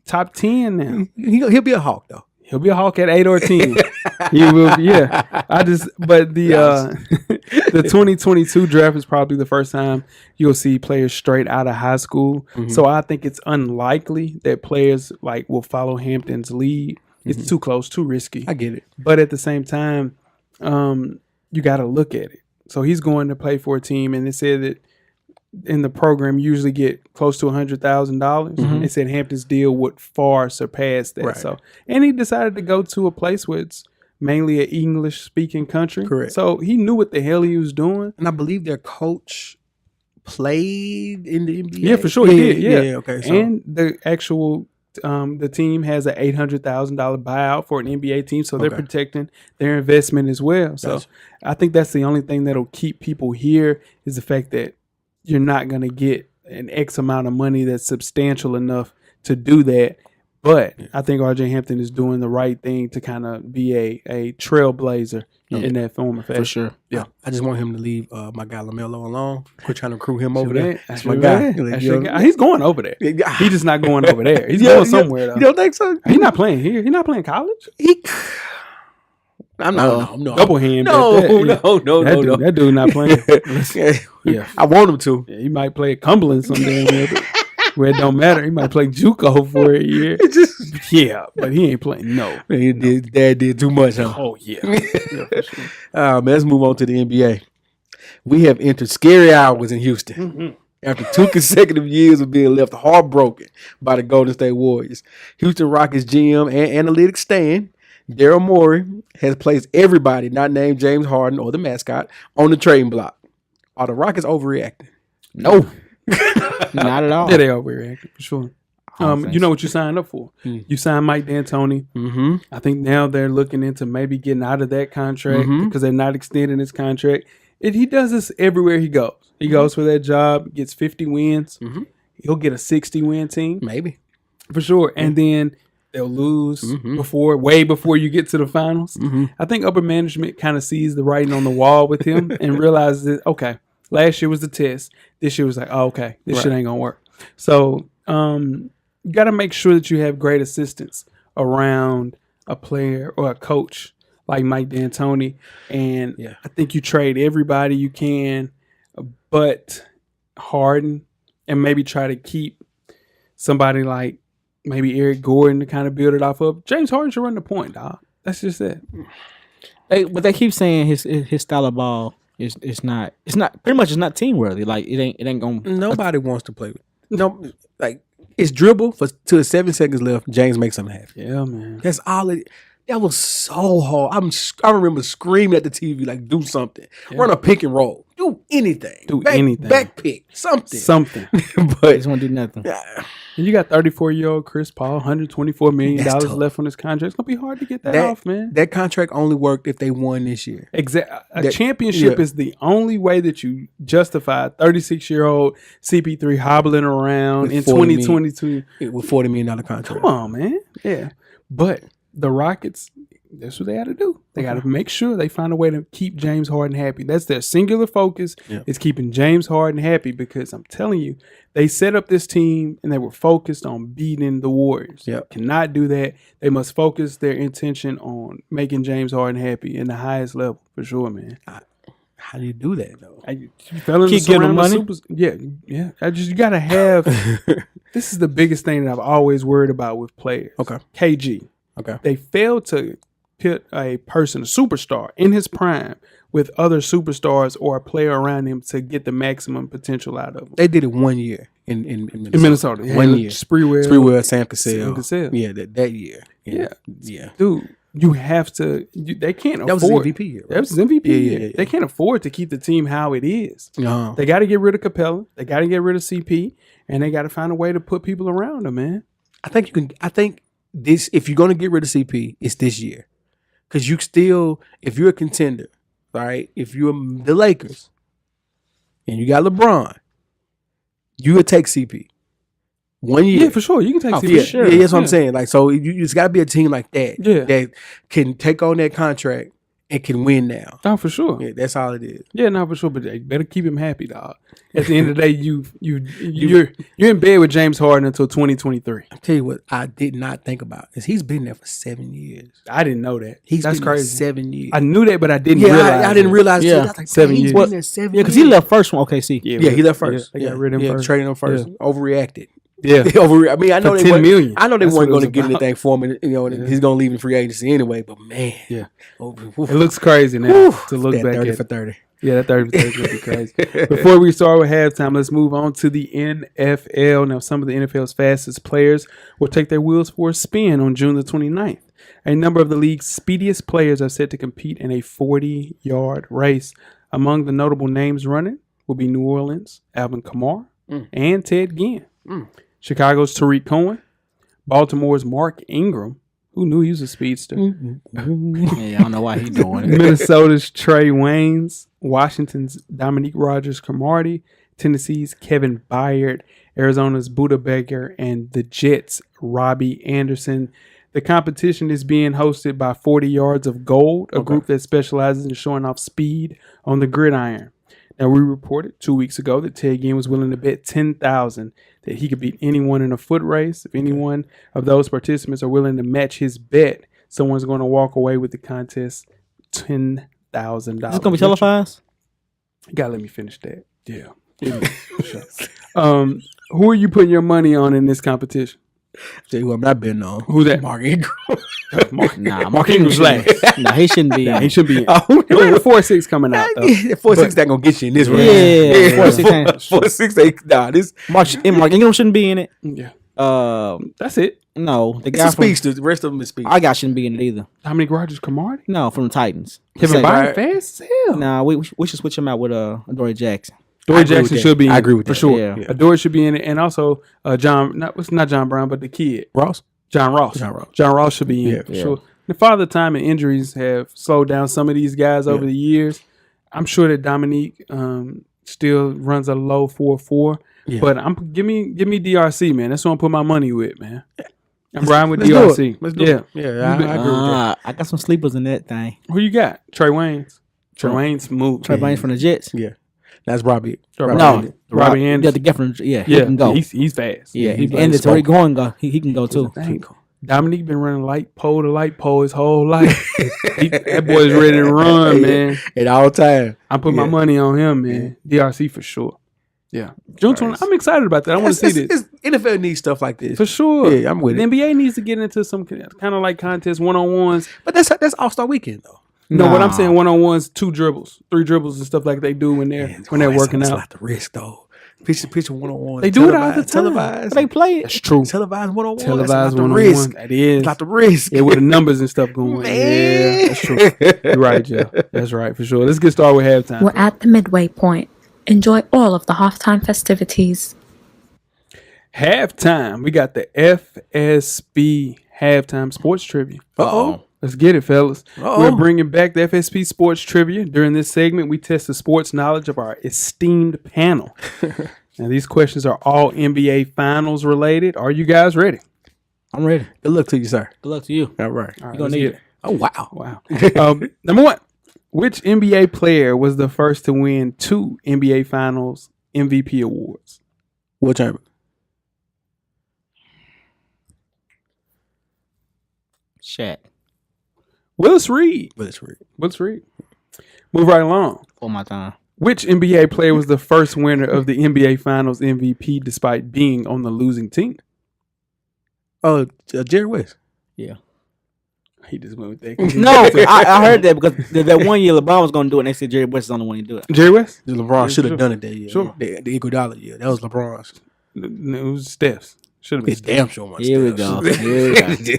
top 10 now. He'll be a Hawk, though. He'll be a Hawk at 8 or 10. He will be, but the 2022 draft is probably the first time you'll see players straight out of high school. So I think it's unlikely that players will follow Hampton's lead. It's too close, too risky. I get it. But at the same time, you got to look at it. So he's going to play for a team, and it said that in the program you usually get close to $100,000. They said Hampton's deal would far surpass that. So, and he decided to go to a place where it's mainly an English-speaking country. Correct. So he knew what the hell he was doing. And I believe their coach played in the NBA. Yeah, for sure he did. Yeah. Okay. So. And the actual the team has an $800,000 buyout for an NBA team, so they're protecting their investment as well. So I think that's the only thing that'll keep people here is the fact that you're not going to get an X amount of money that's substantial enough to do that But I think RJ Hampton is doing the right thing to kind of be a trailblazer in that form of fashion. For sure. Yeah, I just want him to leave my guy LaMelo alone. Quit trying to recruit him over there. That's my guy. He's going over there. He's just not going over there. He's going somewhere though. You don't think so? He's not playing here. He's not playing college. I'm not. No. Double hand. No. That dude not playing. Yeah, I want him to. Yeah, he might play at Cumberland someday where it don't matter. He might play JUCO for a year. But he ain't playing. No. Dad did too much, huh? Oh, yeah. For sure. Man, let's move on to the NBA. We have entered scary hours in Houston. After 2 consecutive years of being left heartbroken by the Golden State Warriors, Houston Rockets GM and analytics Stan Daryl Morey has placed everybody not named James Harden or the mascot on the trading block. Are the Rockets overreacting? No. Not at all. Yeah, they overreacting for sure. You know what you signed up for. You signed Mike D'Antoni. I think now they're looking into maybe getting out of that contract because they're not extending his contract. He does this everywhere he goes. He goes for that job, gets 50 wins. He'll get a 60-win team. Maybe. For sure. And then they'll lose way before you get to the finals. I think upper management kind of sees the writing on the wall with him and realizes that, okay, last year was the test. This year was like, oh, okay, this shit ain't going to work. So you got to make sure that you have great assistance around a player or a coach like Mike D'Antoni. And I think you trade everybody you can, but Harden, and maybe try to keep somebody like maybe Eric Gordon to kind of build it off of. James Harden should run the point, dog. That's just it. But they keep saying his style of ball is not team worthy. Like it ain't gonna. Nobody wants to play with. No, like it's dribble to 7 seconds left. James makes something happen. Yeah, man. That's all it. That was so hard. I remember screaming at the TV like, "Do something! Run a pick and roll! Do anything! Anything! Back pick! Something!" But they just want to do nothing. And you got 34-year-old Chris Paul, $124 million left on his contract. It's gonna be hard to get that off, man. That contract only worked if they won this year. Exactly. A championship is the only way that you justify 36-year-old CP3 hobbling around in 2022 with $40 million contract. Come on, man. Yeah, but the Rockets, that's what they got to do. They got to make sure they find a way to keep James Harden happy. That's their singular focus is keeping James Harden happy, because I'm telling you, they set up this team and they were focused on beating the Warriors. Cannot do that. They must focus their intention on making James Harden happy in the highest level, for sure, man. How do you do that, though? Keep getting them money? Yeah. You got to have – this is the biggest thing that I've always worried about with players. Okay. KG. Okay. They failed to put a superstar in his prime with other superstars or a player around him to get the maximum potential out of him. They did it 1 year in Minnesota. 1 year. Spreewell, Sam Cassell. Yeah, that year. Yeah. Dude, you have to. They can't afford. That was his MVP year. Right? That was his MVP year. Yeah. They can't afford to keep the team how it is. They got to get rid of Capella. They got to get rid of CP, and they got to find a way to put people around them, man. I think this, if you're going to get rid of CP, it's this year. Because you still, if you're a contender, right? If you're the Lakers and you got LeBron, you would take CP. 1 year. Yeah, for sure. You can take CP. Yeah, sure. Yeah, that's what I'm saying. Like, so it's got to be a team like that that can take on that contract and can win now. Oh, for sure. Yeah, that's all it is. Yeah, no, for sure. But they better keep him happy, dog. At the end of the day, you're in bed with James Harden until 2023. I'll tell you what I did not think about is he's been there for 7 years. I didn't know that. That's crazy. 7 years. I knew that, but I didn't realize. I didn't realize. Yeah, I was like, 7 years. He's been there 7 years. Yeah, because he left first from OKC. Yeah, he left first. Yeah, they got rid of him first. Trading him first. Yeah. Overreacted. Yeah. I mean, I know for they $10 million. I know they weren't going to get about. anything for him, and he's going to leave in free agency anyway. But man, it looks crazy now to look back 30 at. for 30. Yeah, that 30 for 30 is going to be crazy. Before we start with halftime, let's move on to the NFL. Now, some of the NFL's fastest players will take their wheels for a spin on June the 29th. A number of the league's speediest players are set to compete in a 40-yard race. Among the notable names running will be New Orleans' Alvin Kamara and Ted Ginn. Chicago's Tariq Cohen, Baltimore's Mark Ingram, who knew he was a speedster. Yeah, I don't know why he's doing it. Minnesota's Trey Waynes, Washington's Dominique Rodgers-Cromartie, Tennessee's Kevin Byard, Arizona's Buda Baker, and the Jets' Robbie Anderson. The competition is being hosted by 40 Yards of Gold, a group that specializes in showing off speed on the gridiron. Now, we reported 2 weeks ago that Ted Ginn was willing to bet $10,000 that he could beat anyone in a foot race. If any one of those participants are willing to match his bet, someone's going to walk away with the contest $10,000. Is this going to be televised? You got to let me finish that. Yeah. Sure. Who are you putting your money on in this competition? Tell you what, I'm not betting on. Who's that? Mark Ingram. Mark Ingram's last. Nah, he shouldn't be. He should be. He got a 4.6 coming out, though. 4.6 not going to get you in this round. Yeah. 4.6. Nah, this. Mark Ingram shouldn't be in it. Yeah. That's it. It's No, a speech. The rest of them is speech. Our guy shouldn't be in it either. Dominic Rodgers-Cromartie? No, from the Titans. Kevin Byard fast as hell. Nah, we should switch him out with Adoree Jackson. Adoree Jackson should be in it. I agree with that. For sure. Yeah. Adoree should be in it. And also, not John Brown, but the kid. John Ross. John Ross should be in it for sure. The father time and injuries have slowed down some of these guys over the years. I'm sure that Dominique still runs a low 4.4. Yeah. But give me DRC, man. That's what I'm putting my money with, man. I'm riding with DRC. Let's do it. Yeah, I agree with that. I got some sleepers in that thing. Who you got? Trey Waynes. Trey Waynes move. Trey Waynes from the Jets. Yeah. That's Robbie. Robbie Anderson. Yeah, the guy from he can go. He's fast. Yeah, and it's already going. He can go too. Dominique been running light pole to light pole his whole life. That boy's ready to run, man. At all times. I put my money on him, man. DRC for sure. Yeah. June 20. I'm excited about that. I want to see this. NFL needs stuff like this. For sure. Yeah, I'm with the it. NBA needs to get into some kind of like contest, one-on-ones. But that's All-Star Weekend, though. No, what I'm saying, one-on-ones, 2 dribbles, 3 dribbles and stuff like they do when they're working out. It's not the risk, though. Pitch one-on-one. They do it all the time. Televised. They play it. That's true. Televised one-on-one. Televised one-on-one. risk. That is. It's not the risk. Yeah, with the numbers and stuff going. Man. Yeah, that's true. You're right, Jeff. That's right, for sure. Let's get started with halftime. We're at the midway point. Enjoy all of the halftime festivities. Halftime. We got the FSB halftime sports trivia. Uh-oh. Let's get it, fellas. Uh-oh. We're bringing back the FSP Sports Trivia. During this segment, we test the sports knowledge of our esteemed panel. Now, these questions are all NBA Finals related. Are you guys ready? I'm ready. Good luck to you, sir. Good luck to you. All right. You're going to need it. Oh, wow. Wow. Number one, which NBA player was the first to win 2 NBA Finals MVP awards? What time? Shaq. Willis Reed. Willis Reed. Move right along. For my time. Which NBA player was the first winner of the NBA Finals MVP despite being on the losing team? Oh, Jerry West. Yeah. He just went with that. No, I heard that because that one year LeBron was going to do it and they said Jerry West is the only one to do it. Jerry West? LeBron should have done it that year. Sure. The Iguodala year. That was LeBron's. It was Steph's. Should have been. It's damn sure much. Here we go.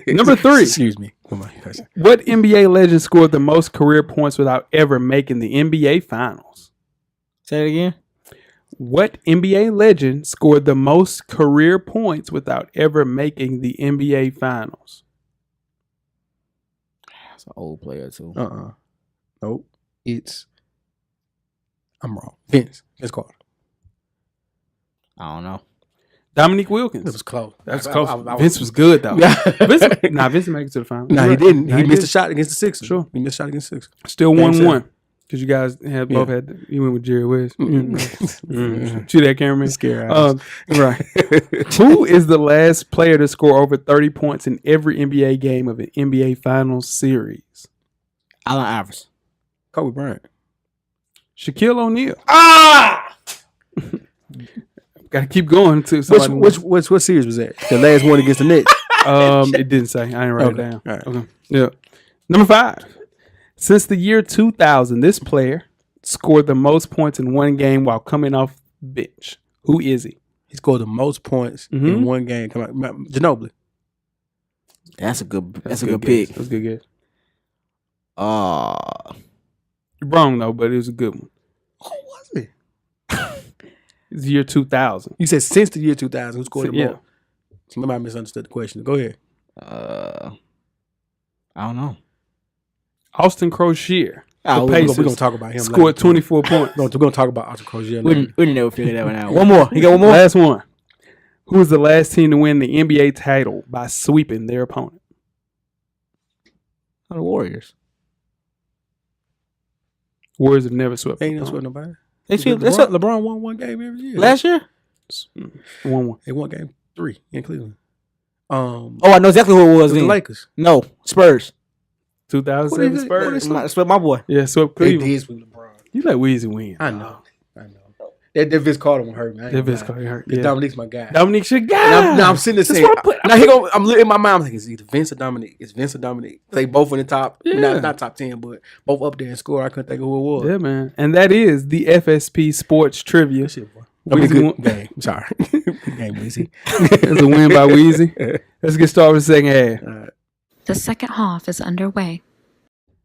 Number 3. Excuse me. Come on. What NBA legend scored the most career points without ever making the NBA Finals? Say it again. What NBA legend scored the most career points without ever making the NBA Finals? That's an old player too. Nope. I'm wrong. Vince Carter. I don't know. Dominique Wilkins. It was close. That's close. Vince was good though. Vince made it to the finals. No, he didn't. He missed a shot against the Sixers. Sure. He missed a shot against the Sixers. Still 1-1. Because you guys both had. You went with Jerry West. See that, cameraman? Scare right. Who is the last player to score over 30 points in every NBA game of an NBA Finals series? Allen Iverson. Kobe Bryant. Shaquille O'Neal. Got to keep going to what series was that? The last one against the Knicks. It didn't say. I didn't write it down. All right. Okay. Yeah. Number 5. Since the year 2000, this player scored the most points in one game while coming off bench. Who is he? He scored the most points in one game. Come on, Ginobili. That's a good pick. That's a good guess. You're wrong though, but it was a good one. Who was it? It's the year 2000. You said since the year 2000, who scored the Yeah. most? Somebody might misunderstood the question. Go ahead. I don't know. Austin Crozier. We're going to talk about him. Scored 24 points. We're going to talk about Austin Crozier. We didn't never figure that one out. One more. You got one more? Last one. Who was the last team to win the NBA title by sweeping their opponent? The Warriors. Warriors have never swept. Ain't no swept nobody. LeBron won one game every year. Last year? 1-1. They won game 3 in Cleveland. I know exactly who it was. The Lakers. No, Spurs. 2007 Spurs. My boy. Yeah, swept They Cleveland. did sweep LeBron. You let Weezy win. I know. That Vince Carter one hurt me. That Vince Carter hurt. Yeah. Dominique's my guy. Dominique's your guy. Now I'm sitting there saying, I'm in my mind. I'm like, is it either Vince or Dominique? It's Vince or Dominique. They both in the top, not top 10, but both up there in score. I couldn't think of who it was. Yeah, man. And that is the FSP Sports Trivia. Shit, boy. Good game. Sorry. Good game, Weezy. It's a win by Weezy. Let's get started with the second half. Right. The second half is underway.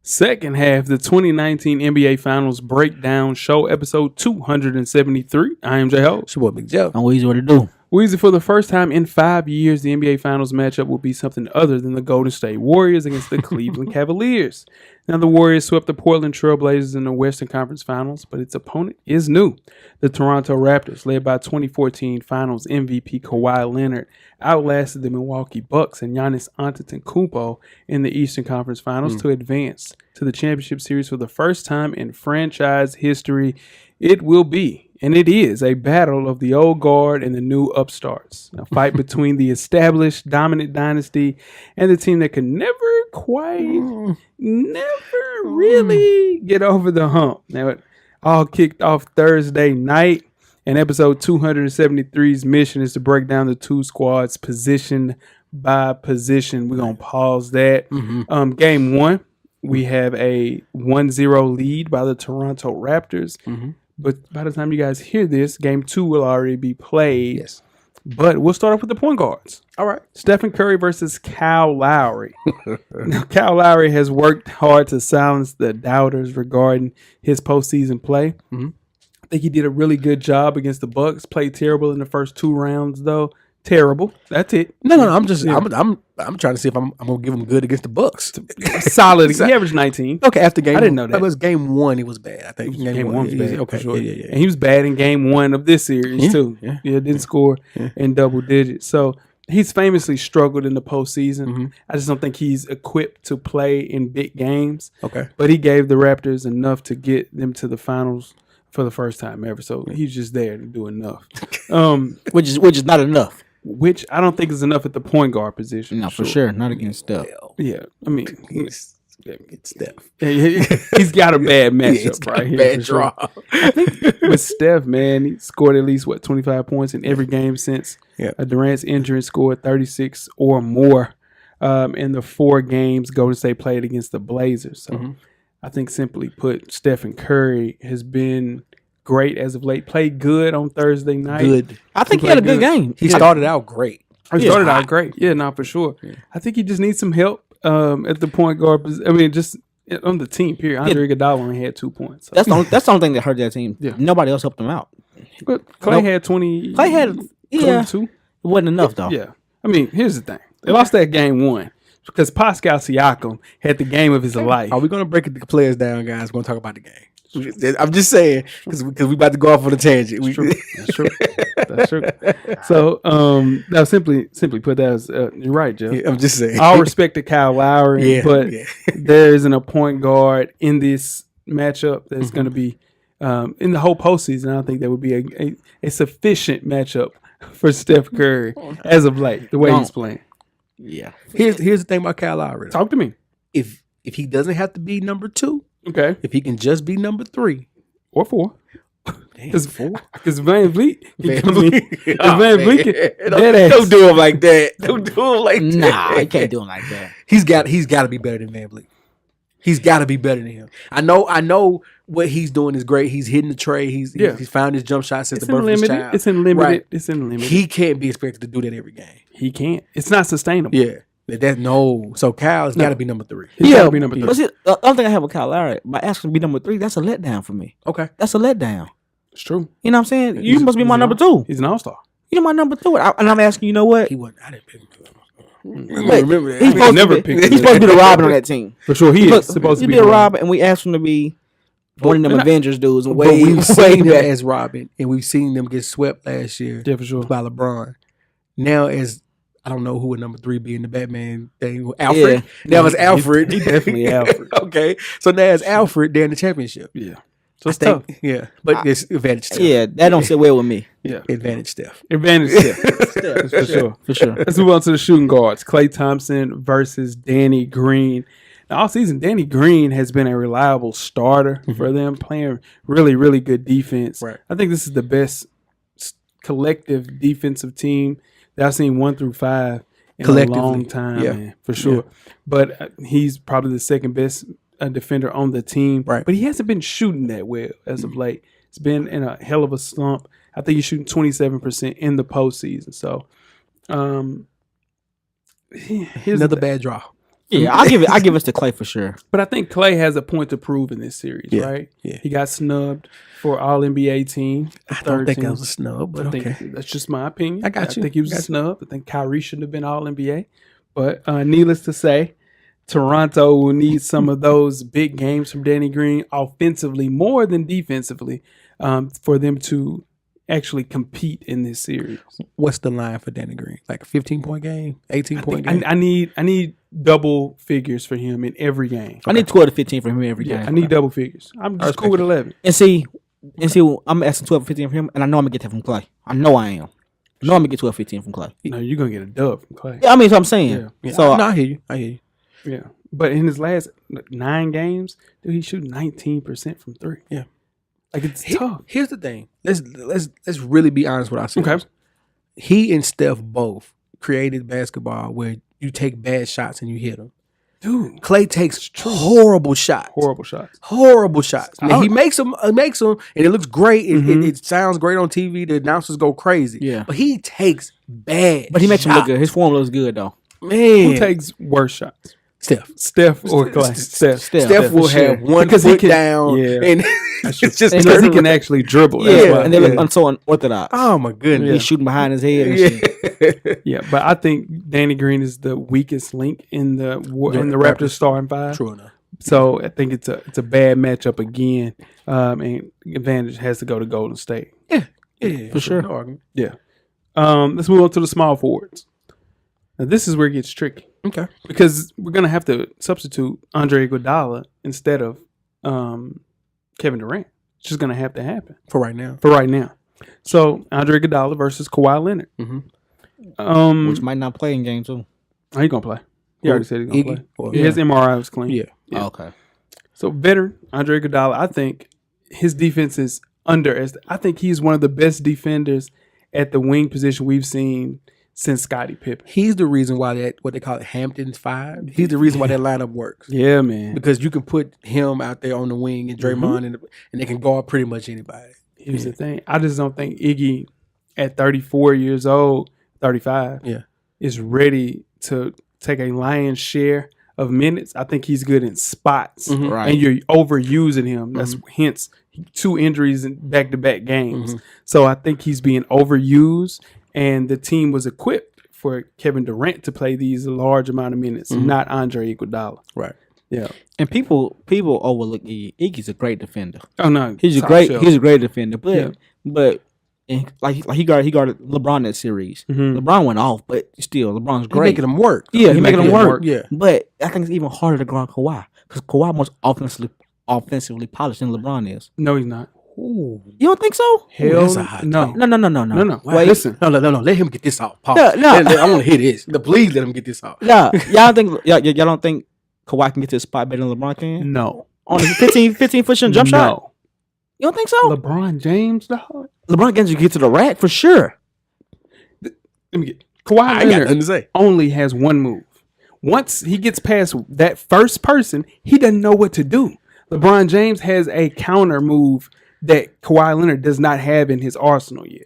Second half, the 2019 NBA Finals Breakdown Show, episode 273. I am J-Ho. It's your boy, Big Jeff. I'm Weezy. What to do? Weezy, for the first time in 5 years, the NBA Finals matchup will be something other than the Golden State Warriors against the Cleveland Cavaliers. Now, the Warriors swept the Portland Trail Blazers in the Western Conference Finals, but its opponent is new. The Toronto Raptors, led by 2014 Finals MVP Kawhi Leonard, outlasted the Milwaukee Bucks and Giannis Antetokounmpo in the Eastern Conference Finals to advance to the championship series for the first time in franchise history. It will be, and it is, a battle of the old guard and the new upstarts. A fight between the established dominant dynasty and the team that could never really get over the hump. Now, it all kicked off Thursday night, and episode 273's mission is to break down the two squads position by position. We're going to pause that. Game one, we have a 1-0 lead by the Toronto Raptors. But by the time you guys hear this, game two will already be played. Yes. But we'll start off with the point guards. All right. Stephen Curry versus Kyle Lowry. Now, Kyle Lowry has worked hard to silence the doubters regarding his postseason play. I think he did a really good job against the Bucks. Played terrible in the first 2 rounds, though. Terrible. That's it. No. I'm just I'm trying to see if I'm gonna give him good against the Bucks. Solid. He averaged 19. Okay, after game, I didn't know that. It was game 1. It was bad. I think Game one was bad. Okay, for sure. yeah. And he was bad in game 1 of this series too. Yeah. Didn't score in double digits. So he's famously struggled in the postseason. I just don't think he's equipped to play in big games. Okay, But he gave the Raptors enough to get them to the finals for the first time ever. So he's just there to do enough. Which is not enough. Which I don't think is enough at the point guard position. No, for sure. Not against Steph. Yeah, I mean, it's Steph. he's got a bad matchup He's got right a here. bad for sure. draw. I think with Steph, man, he scored at least 25 points in every game since Durant's injury. Scored 36 or more in the 4 games Golden State played against the Blazers. So I think, simply put, Stephen Curry has been great as of late. Played good on Thursday night. Good. I think he had a good game. He started out great. He started out great. Yeah, no, for sure. Yeah. I think he just needs some help at the point guard. I mean, just on the team, period. Andre Iguodala only had 2 points. So. That's the only thing that hurt that team. Yeah. Nobody else helped him out. But Clay had 20. Clay had 22. It wasn't enough, though. Yeah. I mean, here's the thing. They lost that game 1 because Pascal Siakam had the game of his life. Are we going to break the players down, guys? We're going to talk about the game. I'm just saying because we about to go off on a tangent. That's true. That's true. So, now simply put, that was you're right, Jeff. I'm just saying. All respect to Kyle Lowry, but there isn't a point guard in this matchup that's going to be in the whole postseason. I don't think that would be a sufficient matchup for Steph Curry as of late. The way he's playing. Yeah. Here's the thing about Kyle Lowry. Talk to me. If he doesn't have to be number 2. Okay. If he can just be number 3 or 4, because Van Vliet can come in. Van Vliet, don't do him like that. Don't do him like that. Nah, you can't do him like that. He's got to be better than Van Vliet. He's got to be better than him. I know what he's doing is great. He's hitting the tray. He's found his jump shot since the birth of his child. It's in limited. Right. It's in limited. He can't be expected to do that every game. He can't. It's not sustainable. Yeah. So Kyle's got to be number 3. He's got to be number 3. But see, the other thing I have with Kyle Lowry, by asking to be number 3, that's a letdown for me. Okay. That's a letdown. It's true. You know what I'm saying? You must be my number 2. He's an all-star. You're my number 2. And I'm asking, you know what? He wasn't. I didn't pick him. Remember that. He's supposed to be the Robin on that team. For sure, he is supposed to be the Robin, and we asked him to be one of them Avengers dudes. We've seen him as Robin, and we've seen them get swept last year. Yeah, for sure. By LeBron. now as I don't know who would number 3 be in the Batman thing. Alfred. Yeah. Now it's Alfred. He definitely Alfred. Okay, so now it's Alfred. They're in the championship. Yeah. So I it's tough. think, yeah, but it's advantage Steph. Yeah, that don't sit well with me. Yeah. Advantage Steph. Advantage Steph. For sure. For sure. Let's move on to the shooting guards. Klay Thompson versus Danny Green. Now, all season, Danny Green has been a reliable starter for them, playing really, really good defense. Right. I think this is the best collective defensive team that I've seen 1 through 5 in a long time, man, for sure. Yeah. But he's probably the second best defender on the team. Right. But he hasn't been shooting that well as of late. It's been in a hell of a slump. I think he's shooting 27% in the postseason. So, here's Another bad draw. Yeah, I give us to Klay for sure. But I think Klay has a point to prove in this series, right? Yeah. He got snubbed for All NBA team. I don't think that was a snub, but I okay. think that's just my opinion. I got you. I think he was a snub. I think Kyrie shouldn't have been All NBA. But needless to say, Toronto will need some of those big games from Danny Green offensively more than defensively for them to actually compete in this series. What's the line for Danny Green? Like a 15-point game, 18-point game? I need double figures for him in every game. I need 12 to 15 from him every game. I need double figures. I'm just cool with 11. And see, I'm asking 12 to 15 from him, and I know I'm gonna get that from Klay. I know I am. I know I'm gonna get 12 to 15 from Klay. No, you're gonna get a dub from Klay. Yeah, I mean, that's what I'm saying. Yeah. So no, I hear you. Yeah, but in his last 9 games, dude, he's shooting 19% from 3. Yeah, like it's tough. Here's the thing. Let's really be honest with ourselves. Okay. He and Steph both created basketball where you take bad shots and you hit them. Dude, Klay takes horrible shots. Horrible shots. Now, he makes them, and it looks great. It sounds great on TV. The announcers go crazy. Yeah. But he takes bad But he makes him shots. look good. His form looks good, though. Man. who takes worse shots? Steph or Klay? Steph. Steph will have one because he foot can, down. Yeah. And it's just because he can actually dribble. That's why. And they look so unorthodox. Oh, my goodness. He's shooting behind his head and shit. Yeah, but I think Danny Green is the weakest link in the Raptors starting 5. True enough. So I think it's a bad matchup again, and advantage has to go to Golden State. Yeah, for sure. No argument. Yeah. Let's move on to the small forwards. Now this is where it gets tricky. Okay. Because we're gonna have to substitute Andre Iguodala instead of Kevin Durant. It's just gonna have to happen For right now. So Andre Iguodala versus Kawhi Leonard. Which might not play in game 2. How you gonna play? He already said he's gonna Iggy? play. His MRI was clean. Yeah. Oh, okay. So veteran Andre Iguodala, I think his defense is I think he's one of the best defenders at the wing position we've seen since Scottie Pippen. He's the reason why what they call it Hampton's 5. He's the reason why that lineup works. Yeah, man. Because you can put him out there on the wing and Draymond and they can guard pretty much anybody. Here's the thing. I just don't think Iggy at 34 years old, 35, is ready to take a lion's share of minutes. I think he's good in spots. Right. And you're overusing him. That's hence 2 injuries in back-to-back games. So I think he's being overused, and the team was equipped for Kevin Durant to play these large amount of minutes, not Andre Iguodala. Right. Yeah. And people overlook Iggy. Iggy's a great defender. Oh no, He's a great defender. But like he guarded LeBron that series. LeBron went off, but still LeBron's great. He's making him work. Yeah, he's making him work. Yeah. But I think it's even harder to guard Kawhi because Kawhi most offensively polished than LeBron is. No, he's not. Ooh. You don't think so? Hell that's a hot no. take. No. Wait, listen. No. Let him get this off. Pause. No. I want to hear this. Please let him get this off. No, y'all don't think Kawhi can get to the spot better than LeBron can? No. On the 15 foot jump shot? No. You don't think so? LeBron James, dog. LeBron can get to the rack for sure. Let me get Kawhi I ain't got Leonard nothing to say. only has one move. Once he gets past that first person, he doesn't know what to do. LeBron James has a counter move that Kawhi Leonard does not have in his arsenal yet.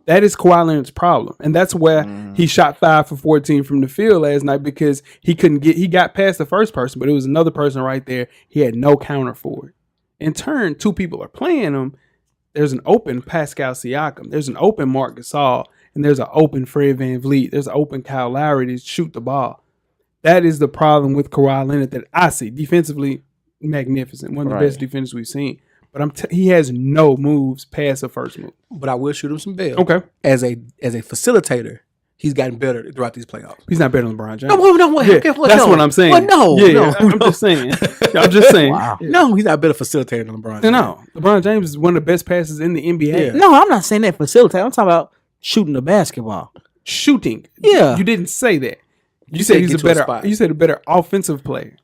That is Kawhi Leonard's problem. And that's where he shot 5 for 14 from the field last night because he got past the first person, but it was another person right there. He had no counter for it. In turn, 2 people are playing him. There's an open Pascal Siakam. There's an open Marc Gasol. And there's an open Fred VanVleet. There's an open Kyle Lowry to shoot the ball. That is the problem with Kawhi Leonard that I see. Defensively, magnificent. One of the best defenders we've seen. But he has no moves past the first move. But I will shoot him some bail. Okay. As a facilitator, he's gotten better throughout these playoffs. He's not better than LeBron James. That's what I'm saying. I'm just saying. I'm just saying. Wow. No, he's not better facilitator than LeBron James. No, LeBron James is one of the best passers in the NBA. Yeah. No, I'm not saying that facilitate. I'm talking about shooting the basketball. Shooting. Yeah. You didn't say that. You said said he's get a to a better. spot. You said a better offensive player.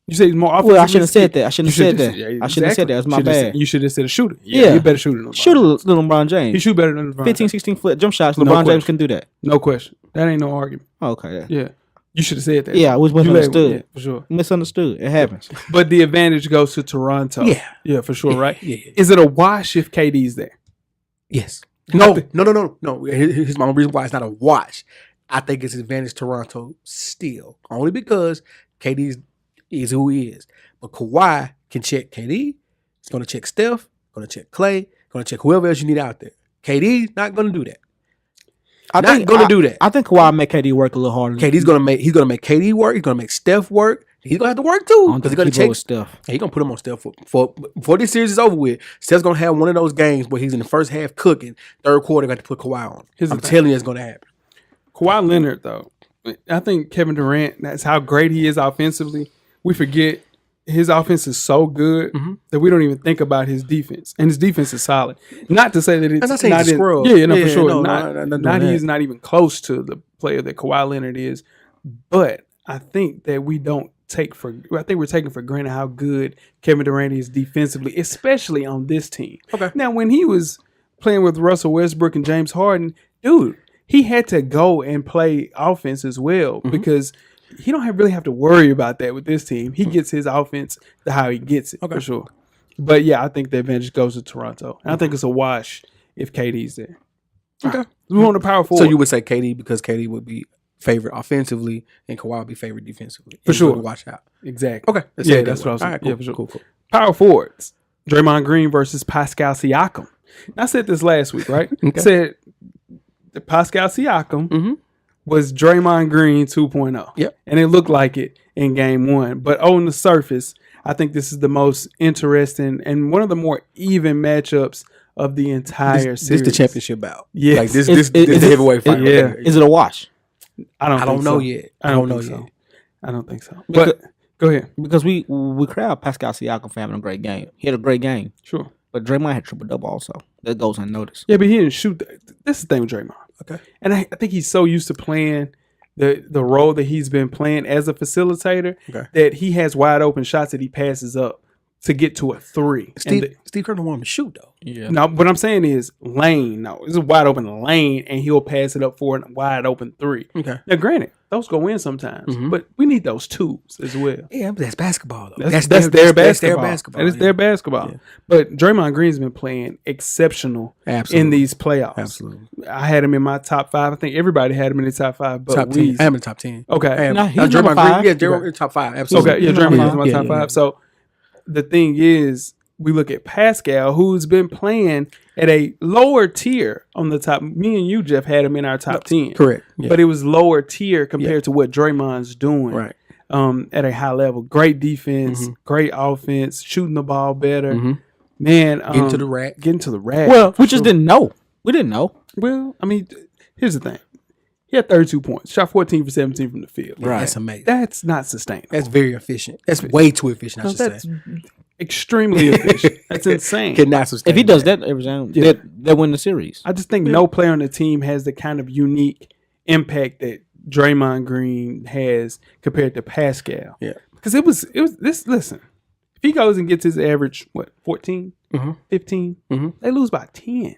You said he's more offensive. Well, I shouldn't have said that. I shouldn't have said that. I shouldn't have said that. It's my bad. You should have said a shooter. Yeah. You're better shooter than LeBron. Shooter than LeBron He James. shoot better than LeBron. 15, 16 foot jump shots. No LeBron James question. can do that. No question. That ain't no argument. Okay. Yeah. Yeah. You should have said that. Yeah, I was misunderstood. Yeah, for sure. Misunderstood. It happens. But the advantage goes to Toronto. Yeah. Yeah, for sure, right? Yeah. Is it a wash if KD's there? Yes. No. Here's my reason why it's not a wash. I think it's advantage Toronto still. Only because KD is who he is. But Kawhi can check KD. He's going to check Steph. Going to check Clay. Going to check whoever else you need out there. KD's not going to do that. I think Kawhi make KD work a little harder. KD's going to make KD work. He's going to make Steph work. He's going to have to work too because he's going to check Steph. He's going to put him on Steph before this series is over with. Steph's going to have one of those games where he's in the first half cooking. Third quarter, got to put Kawhi on. I'm telling you, it's going to happen. Kawhi Leonard, though, I think Kevin Durant, that's how great he is offensively. We forget his offense is so good that we don't even think about his defense. And his defense is solid. Not to say that it's not in, scrub. Yeah, no, for sure. No, he's not even close to the player that Kawhi Leonard is. But I think that I think we're taking for granted how good Kevin Durant is defensively, especially on this team. Okay. Now, when he was playing with Russell Westbrook and James Harden, dude, he had to go and play offense as well because he don't really have to worry about that with this team. He gets his offense how he gets it, for sure. But yeah, I think the advantage goes to Toronto. And I think it's a wash if KD's there. Okay. We want a power forward. So you would say KD because KD would be favored offensively and Kawhi would be favored defensively. For sure. Watch out. Exactly. Okay. Yeah, that's what I was saying. All right, cool. Yeah, for sure. Cool. Power forwards. Draymond Green versus Pascal Siakam. I said this last week, right? Okay. I said that Pascal Siakam was Draymond Green 2.0. Yep. And it looked like it in game one. But on the surface, I think this is the most interesting and one of the more even matchups of the entire series. This is the championship bout. Yes. Like this is the heavyweight fight. Yeah. Right? Is it a wash? I don't know so. yet. I don't know yet. I don't think so. Because- But go ahead. Because we crowd Pascal Siakam for having a great game. He had a great game. Sure. But Draymond had triple-double also. That goes unnoticed. Yeah, but he didn't shoot. This is the thing with Draymond. Okay. And I think he's so used to playing the role that he's been playing as a facilitator that he has wide open shots that he passes up to get to a three. Steve Kerr don't want him to shoot though. Yeah. No, what I'm saying is lane. No, it's a wide open lane, and he'll pass it up for a wide open three. Okay. Now, granted, those go in sometimes, but we need those twos as well. Yeah, but that's basketball though. That's their basketball. basketball. That is their basketball. Yeah. But Draymond Green's been playing exceptional in these playoffs. Absolutely. I had him in my top 5. I think everybody had him in the top 5. But Top 10. I am in top 10. Okay. No, he's Draymond number 5. Green. Yeah, Draymond in top 5. Absolutely. Okay. Yeah, He's Draymond number is in my 5. top Yeah, 5. So the thing is, we look at Pascal, who's been playing at a lower tier on the top. Me and you, Jeff, had him in our top 10. Correct. Yeah. But it was lower tier compared to what Draymond's doing. Right. At a high level. Great defense, great offense, shooting the ball better. Man, Getting to the rack. Getting to the rack. Well, we just didn't know. We didn't know. Well, I mean, here's the thing. He had 32 points, shot 14 for 17 from the field. Right. That's amazing. That's not sustainable. That's very efficient. That's way too efficient, I should That's say. extremely efficient. That's insane. Cannot sustain If he does that every time, they'll win the series. I just think no player on the team has the kind of unique impact that Draymond Green has compared to Pascal. Yeah. Because it was this. Listen, if he goes and gets his average, 14, 15, they lose by 10.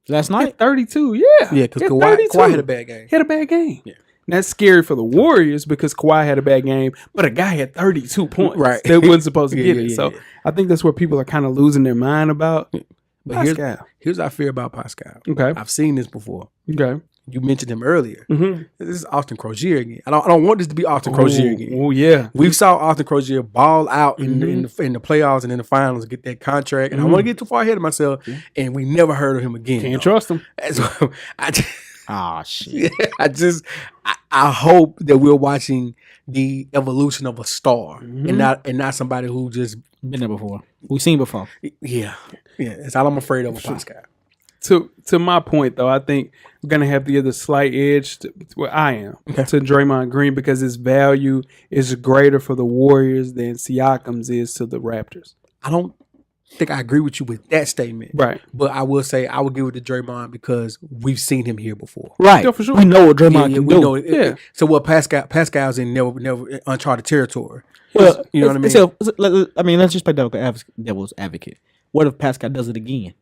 Last night? 32, yeah. Yeah, because He had Kawhi 32. had a bad game. He had a bad game. Yeah. And that's scary for the Warriors because Kawhi had a bad game, but a guy had 32 points. Right. That wasn't supposed to get it. Yeah, So yeah. I think that's where people are kind of losing their mind about But Pascal. here's what I fear about Pascal. Okay. I've seen this before. Okay. You mentioned him earlier. Mm-hmm. This is Austin Crozier again. I don't want this to be Austin Crozier again. Oh, yeah. We saw Austin Crozier ball out in the playoffs and in the finals, get that contract. And I want to get too far ahead of myself. And we never heard of him again. Can't trust him. So Oh, shit. I hope that we're watching the evolution of a star and not somebody who just Been there before. We've seen before. yeah. That's all I'm afraid of with Pascal. to my point though, I think we're gonna have to give the slight edge to where I am to Draymond Green because his value is greater for the Warriors than Siakam's is to the Raptors. I don't think I agree with you with that statement. Right. But I will say I would give it to Draymond because we've seen him here before. Right. Yeah, for sure. We know what Draymond can we do. know it. Yeah. So what Pascal's in never uncharted territory. Well, You know what I mean? So, let's just play devil's advocate. What if Pascal does it again?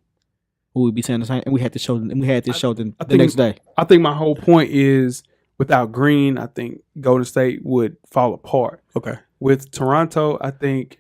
Will we be saying the same? And we had to show them. And we had this show the next day. I think my whole point is without Green, I think Golden State would fall apart. Okay. With Toronto, I think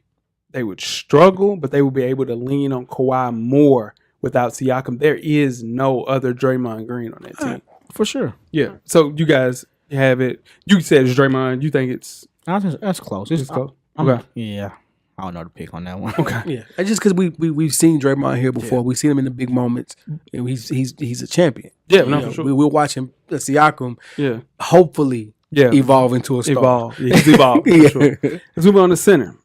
they would struggle, but they would be able to lean on Kawhi more without Siakam. There is no other Draymond Green on that team. For sure. Yeah. So you guys have it. You said it's Draymond. You think it's That's close. it's close? I'm- Okay. Yeah. I don't know the pick on that one. Okay. Yeah. It's just because we've seen Draymond here before. We've seen him in the big moments. And he's a champion. Yeah, You no, know, for sure. We'll watch him, Siakam, Yeah. hopefully Yeah. evolve into a star. Evolve. Yeah, he's evolved. Yeah. For sure. Let's move on to center.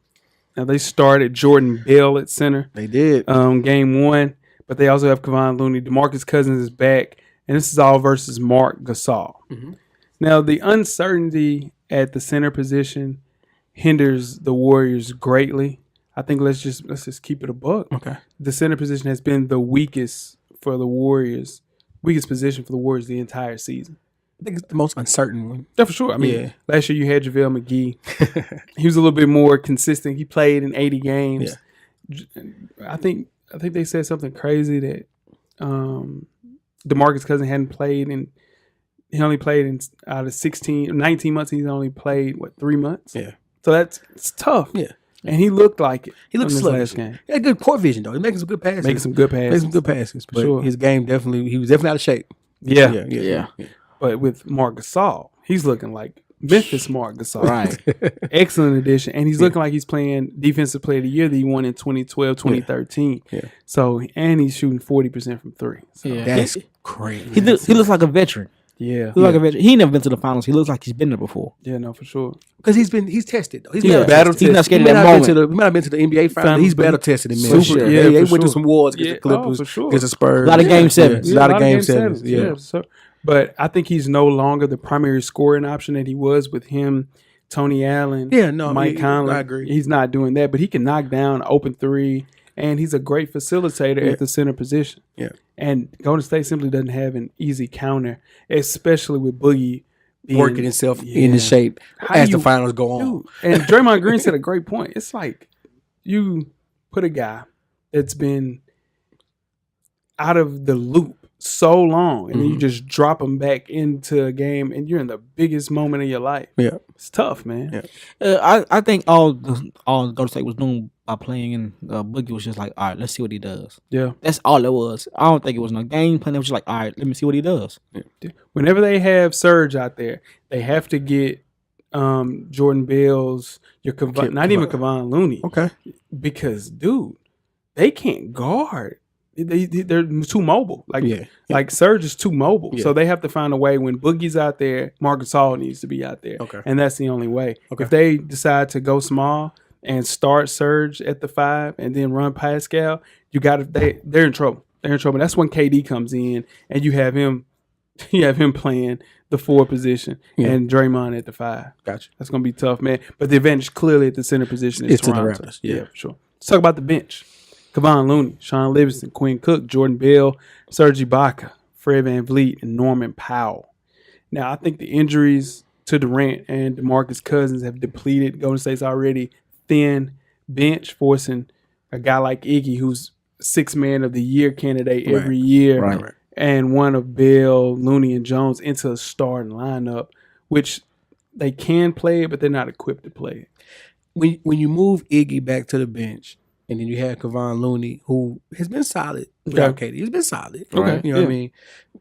Now they started Jordan Bell at center. They did. Game 1, but they also have Kevon Looney. DeMarcus Cousins is back, and this is all versus Mark Gasol. Mhm. Now, the uncertainty at the center position hinders the Warriors greatly. I think let's just keep it a buck. Okay. The center position has been the weakest for the Warriors, weakest position for the Warriors the entire season. I think it's the most uncertain one. Yeah, for sure. I mean, Yeah. last year you had JaVale McGee. He was a little bit more consistent. He played in 80 games. I think they said something crazy that DeMarcus Cousins hadn't played and he only played in out of 19 months. He's only played 3 months. Yeah. So it's tough. Yeah. And he looked like it. He looked in this sluggish. last game. He had good court vision though. He's making some good passes. Making some good passes. Making some good passes. But sure. his game he was definitely out of shape. Yeah. Yeah. But with Marc Gasol, he's looking like Memphis Marc Gasol. Right. Excellent addition. And he's looking like he's playing Defensive Player of the Year that he won in 2012, 2013. Yeah. So, and he's shooting 40% from three. So, Yeah. That's crazy. He looks like a veteran. yeah. He looks like a veteran. He ain't never been to the finals. He looks like he's been there before. Yeah, no, for sure. Because he's tested though. He's Yeah, battle battle tested. He's not scared He of that moment. He might have been to the NBA finals. He's battle tested in Memphis. Super, Yeah, yeah, they for went to sure. some wars against Yeah, the Clippers, for sure. against the Spurs. A lot of game sevens. Yeah, a lot of game sevens. Yeah. So, but I think he's no longer the primary scoring option that he was with him, Tony Allen, Yeah, no, Mike Conley. I agree. He's not doing that, but he can knock down an open three, and he's a great facilitator at the center position. Yeah. And Golden State simply doesn't have an easy counter, especially with Boogie being, Working himself into shape How as you the finals go on. Dude, and Draymond Green said a great point. It's like you put a guy that's been out of the loop so long, and then you just drop him back into a game, and you're in the biggest moment of your life. Yeah. It's tough, man. Yeah. I think all Golden State was doing by playing and Boogie was just like, all right, let's see what he does. Yeah. That's all it was. I don't think it was no game plan. It was just like, all right, let me see what he does. Whenever they have Surge out there, they have to get Jordan Bell's, not even Kevon Looney, Okay. because dude, they can't guard. They're too mobile. Like Surge is too mobile. Yeah. So they have to find a way when Boogie's out there, Marc Gasol needs to be out there. Okay. And that's the only way. Okay. If they decide to go small and start Surge at the 5 and then run Pascal, they're in trouble. They're in trouble. That's when KD comes in and you have him playing the 4 position and Draymond at the 5. Gotcha. That's gonna be tough, man. But the advantage clearly at the center position is It's to the Toronto. Raptors, yeah. For sure. Let's talk about the bench. Kevon Looney, Sean Livingston, Quinn Cook, Jordan Bell, Serge Ibaka, Fred VanVleet, and Norman Powell. Now, I think the injuries to Durant and DeMarcus Cousins have depleted Golden State's already thin bench, forcing a guy like Iggy, who's 6th man of the year candidate every year, Right. and one of Bell, Looney, and Jones into a starting lineup, which they can play it, but they're not equipped to play it. When you move Iggy back to the bench, and then you have Kevon Looney, who has been solid without KD. He's been solid. Okay. You know what I mean?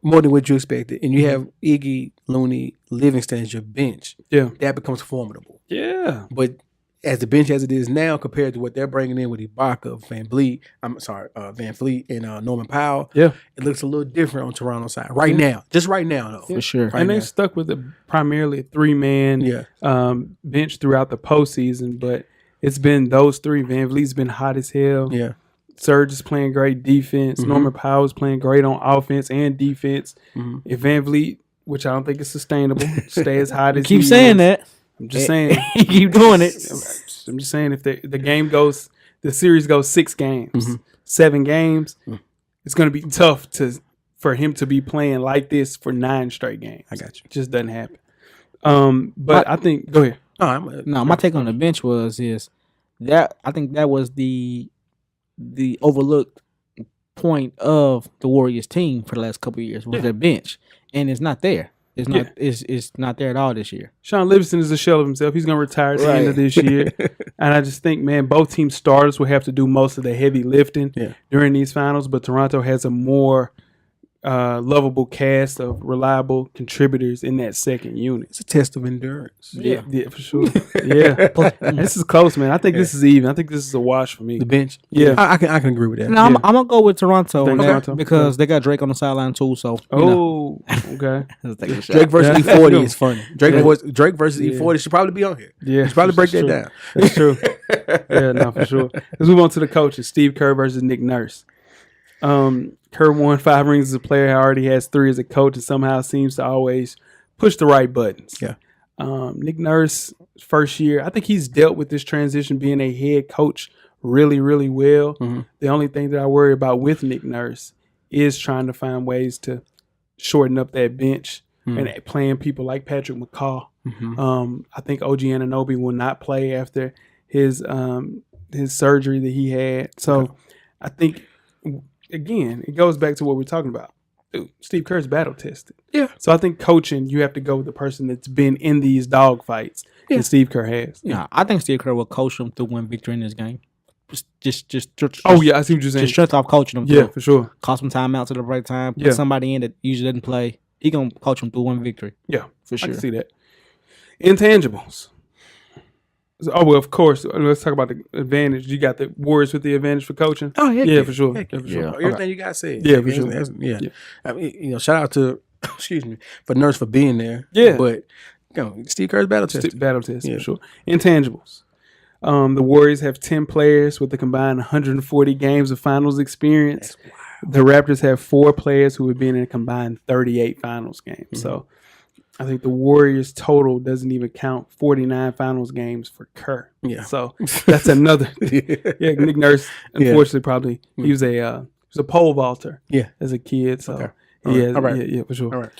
More than what you expected. And you have Iggy, Looney, Livingston as your bench. Yeah. That becomes formidable. Yeah. But as the bench as it is now, compared to what they're bringing in with Ibaka, VanVleet, and Norman Powell, Yeah. it looks a little different on Toronto's side right now. Just right now, though. For sure. Right And now. they stuck with primarily a 3-man bench throughout the postseason, but it's been those 3. VanVleet's been hot as hell. Yeah. Serge is playing great defense. Norman Powell is playing great on offense and defense. If Van Vliet, which I don't think is sustainable, stay as hot as Keep saying that. I'm just saying. Keep doing it. I'm just saying if the series goes 6 games, 7 games, it's going to be tough for him to be playing like this for 9 straight games. I got you. It just doesn't happen. But I think go ahead. My take on the bench is that I think that was the overlooked point of the Warriors team for the last couple of years was their bench, and it's not there. It's not. It's not there at all this year. Sean Livingston is a shell of himself. He's going to retire at the end of this year, and I just think, man, both team starters will have to do most of the heavy lifting during these finals. But Toronto has a more lovable cast of reliable contributors in that second unit. It's a test of endurance. Yeah, for sure. This is close, man. I think this is even. I think this is a wash for me. The bench. Yeah, I can agree with that. No, I'm gonna go with Toronto, because Okay. they got Drake on the sideline too. So okay. Drake versus E40 is funny. Drake versus E40 should probably be on here. Yeah, you should probably break that down. That's true. For sure. Let's move on to the coaches. Steve Kerr versus Nick Nurse. Kerr won 5 rings as a player. He already has 3 as a coach, and somehow seems to always push the right buttons. Yeah. Nick Nurse, first year, I think he's dealt with this transition being a head coach really, really well. The only thing that I worry about with Nick Nurse is trying to find ways to shorten up that bench and playing people like Patrick McCaw. I think OG Anunoby will not play after his surgery that he had. So I think, again, it goes back to what we're talking about. Dude, Steve Kerr's battle tested. Yeah. So I think coaching, you have to go with the person that's been in these dog fights that Steve Kerr has. Yeah, I think Steve Kerr will coach them to win victory in this game. Just oh yeah, I see what you're saying. Just strength off coaching them. Yeah, for sure. Cost some time out to the right time. Put somebody in that usually doesn't play. He gonna coach them through one victory. Yeah, for sure. I can see that. Intangibles. Oh well, of course. Let's talk about the advantage. You got the Warriors with the advantage for coaching. Oh yeah, for sure. Yeah, for sure. Yeah. Everything you got said. Yeah, for sure. Yeah. I mean, shout out to for Nurse for being there. Yeah, but Steve Kerr's battle test. Battle test for sure. Intangibles. The Warriors have 10 players with a combined 140 games of finals experience. The Raptors have 4 players who have been in a combined 38 finals games. So I think the Warriors total doesn't even count 49 finals games for Kerr. Yeah. So that's another. Nick Nurse, unfortunately, probably he was a pole vaulter. Yeah. As a kid. So. Okay. All right. For sure. All right.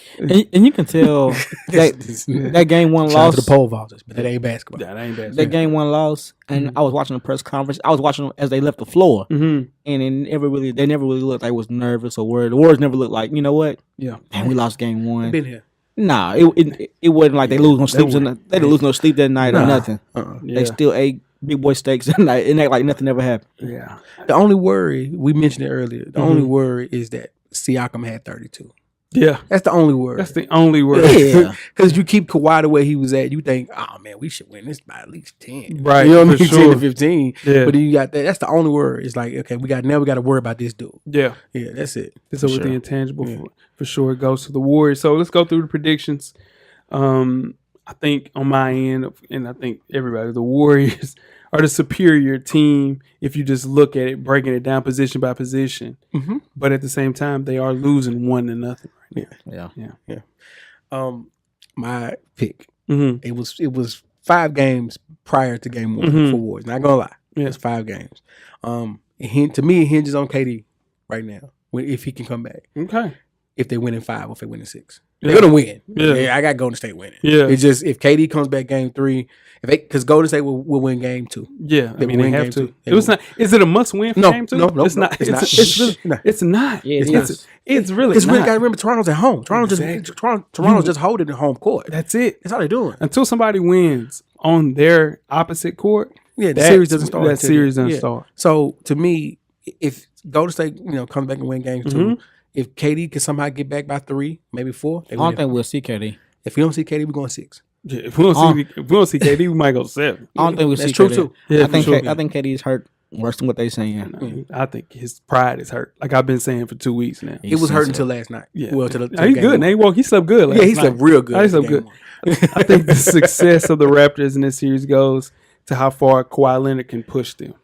And you can tell that game 1 loss. To the pole vaulters, but that ain't basketball. That ain't basketball. That game 1 loss, and I was watching the press conference. I was watching them as they left the floor, and they never really looked like they was nervous or worried. The Warriors never looked like, you know what? Yeah. Man, we lost game 1. Been here. Nah, it wasn't like they lose no sleep. They didn't lose no sleep that night or nothing. They still ate big boy steaks that night and act like nothing ever happened. Yeah. The only worry, we mentioned it earlier. The only worry is that Siakam had 32. Yeah. That's the only worry. That's the only worry. Yeah. Because you keep Kawhi the way he was at, you think, oh man, we should win this by at least 10. Right. You know what I mean? Sure. 10 to 15. Yeah. But then you got that. That's the only worry. It's like, okay, we got to worry about this dude. Yeah. Yeah, that's it. So with the intangible, for sure, it goes to the Warriors. So let's go through the predictions. I think on my end, and I think everybody, the Warriors are the superior team if you just look at it, breaking it down position by position. But at the same time, they are losing 1-0 right now. Yeah. My pick. It was 5 games prior to game 1 for Warriors. Not gonna lie, it's 5 games. To me, it hinges on KD right now if he can come back. Okay. If they win in 5 or if they win in 6. They're gonna win. Yeah, I got Golden State winning. Yeah, it's just if KD comes back game 3, because Golden State will win game 2. Yeah, I mean they have to. It's not. Is it a must win for game 2? No, it's not. It's not. It's not. Yeah, it's really. Because we got to remember Toronto's at home. Toronto's just holding the home court. That's it. That's all they're doing until somebody wins on their opposite court. Yeah, the series doesn't start. That series doesn't start. So to me, if Golden State comes back and win game 2. If KD can somehow get back by 3, maybe 4, I don't think we'll see KD. If we don't see KD, we're going 6. Yeah, if we don't see KD, we might go 7. I don't think we'll see KD. That's true too. Yeah, I think KD is hurt worse than what they're saying. I think his pride is hurt. Like I've been saying for 2 weeks now. It was hurt until last night. Yeah, well, he's good. Now he slept good. He slept real good. He slept good. I think the success of the Raptors in this series goes to how far Kawhi Leonard can push them.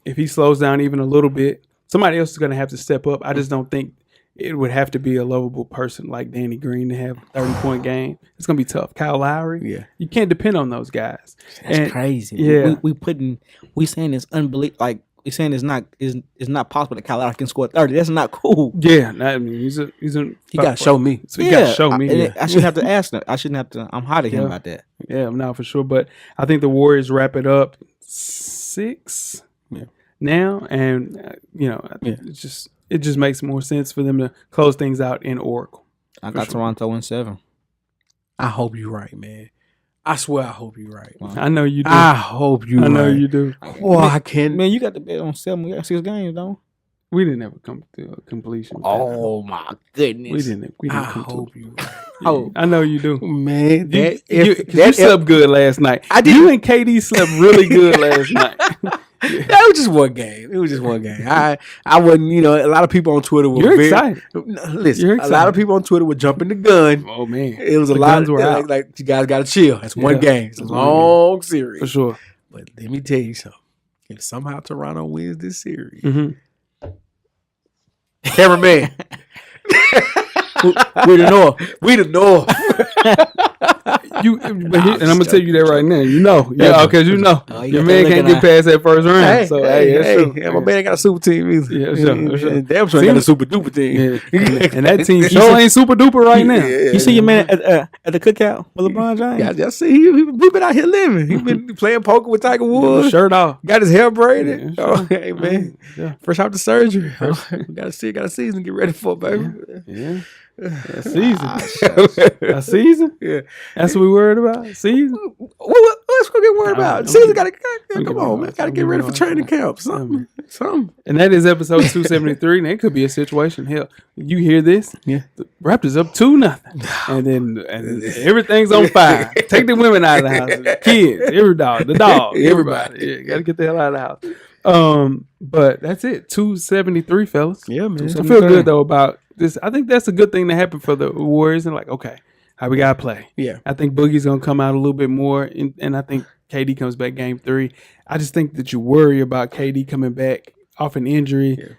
If he slows down even a little bit, somebody else is going to have to step up. I just don't think it would have to be a lovable person like Danny Green to have a 30-point game. It's going to be tough. Kyle Lowry, you can't depend on those guys. That's crazy. Yeah. We saying it's unbelievable. Like, we saying it's not possible that Kyle Lowry can score 30. That's not cool. Yeah. I mean, he got to show me. So he got to show me. I shouldn't have to ask him. I shouldn't have to. I'm hot at him about that. Yeah, I'm not for sure. But I think the Warriors wrap it up 6 now. And, it just makes more sense for them to close things out in Oracle. I got Toronto in 7. I hope you're right, man. I swear I hope you're right. Wow. I know you do. I hope you I know you do. Well, I can't. Man, you got the bet on 7. We got 6 games, don't we? Didn't ever come to a completion. Oh, my goodness. We didn't I come hope you're right. I know you do. Man, you slept good last night. You and KD slept really good last night. That was just one game. It was just one game. I wasn't, a lot of people on Twitter were excited. Listen, a lot of people on Twitter were jumping the gun. Oh, man. It was a lot. Like, you guys got to chill. That's one game. It's a long series. For sure. But let me tell you something. If somehow Toronto wins this series, cameraman, we the North. And I'm gonna tell you that right now. Because your man can't get past that first round. Hey, so my man ain't got a super team either. Yeah, sure. Damn sure ain't got a super duper team. Yeah. And that team sure ain't super duper right now. You see your man at the cookout with LeBron James? Yeah, I see he been out here living. He been playing poker with Tiger Woods. Shirt off. Got his hair braided. Yeah, sure. Okay, man. Fresh out the surgery. We got a season to get ready for, baby. Yeah. A season. A season? Yeah. That's what we worried about? Season? What's going to get worried about? Season got to, come on, man. Got to get ready for training camp. Something. And that is episode 273, and it could be a situation. Hell, you hear this? Yeah. The Raptors up 2-0. And then everything's on fire. Take the women out of the house. The kids, the dog, everybody. Yeah, got to get the hell out of the house. But that's it. 273, fellas. Yeah, man. I feel good, though, about this. I think that's a good thing to happen for the Warriors. And okay, how we got to play. Yeah. I think Boogie's going to come out a little bit more. And I think KD comes back game 3. I just think that you worry about KD coming back off an injury. Yeah.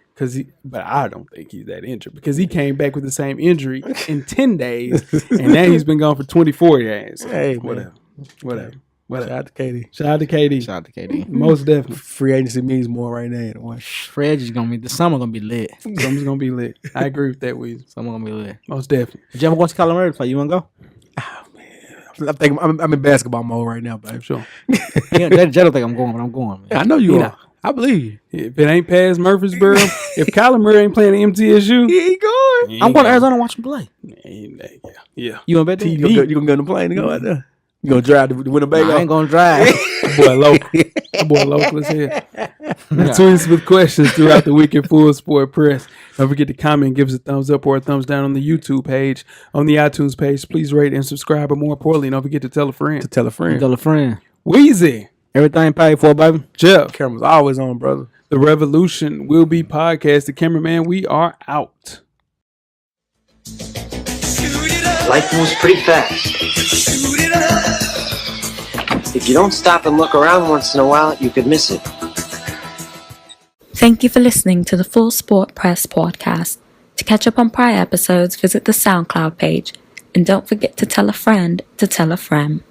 But I don't think he's that injured because he came back with the same injury in 10 days. And now he's been gone for 24 days. Hey, whatever. Shout out to KD. Most definitely. Free agency means more right now. Free agency the summer gonna be lit. Summer's gonna be lit. I agree with that, Weezy. Summer gonna be lit. Most definitely. Did you ever go to Colorado play? You wanna go? Oh man, I think I'm in basketball mode right now, babe. Sure. Jay don't think I'm going, but I'm going. Man. I know you are. I believe you. If it ain't past Murfreesboro, if Kyler Murray ain't playing MTSU, he ain't going. I'm going to Arizona and watch him play. Yeah. You want to bet that? You gonna get on the plane to go out there? You gonna drive to Winnebago? I ain't gonna drive. That boy local as hell. Tweet us with questions throughout the week at Full Sport Press. Don't forget to comment, give us a thumbs up or a thumbs down on the YouTube page, on the iTunes page. Please rate and subscribe. But more importantly, don't forget to tell a friend. Tell a friend. Weezy. Everything paid for, baby. Jeff. Camera's always on, brother. The Revolution Will Be podcast. The cameraman, we are out. Life moves pretty fast. If you don't stop and look around once in a while, you could miss it. Thank you for listening to the Full Sport Press podcast. To catch up on prior episodes, visit the SoundCloud page. And don't forget to tell a friend to tell a friend.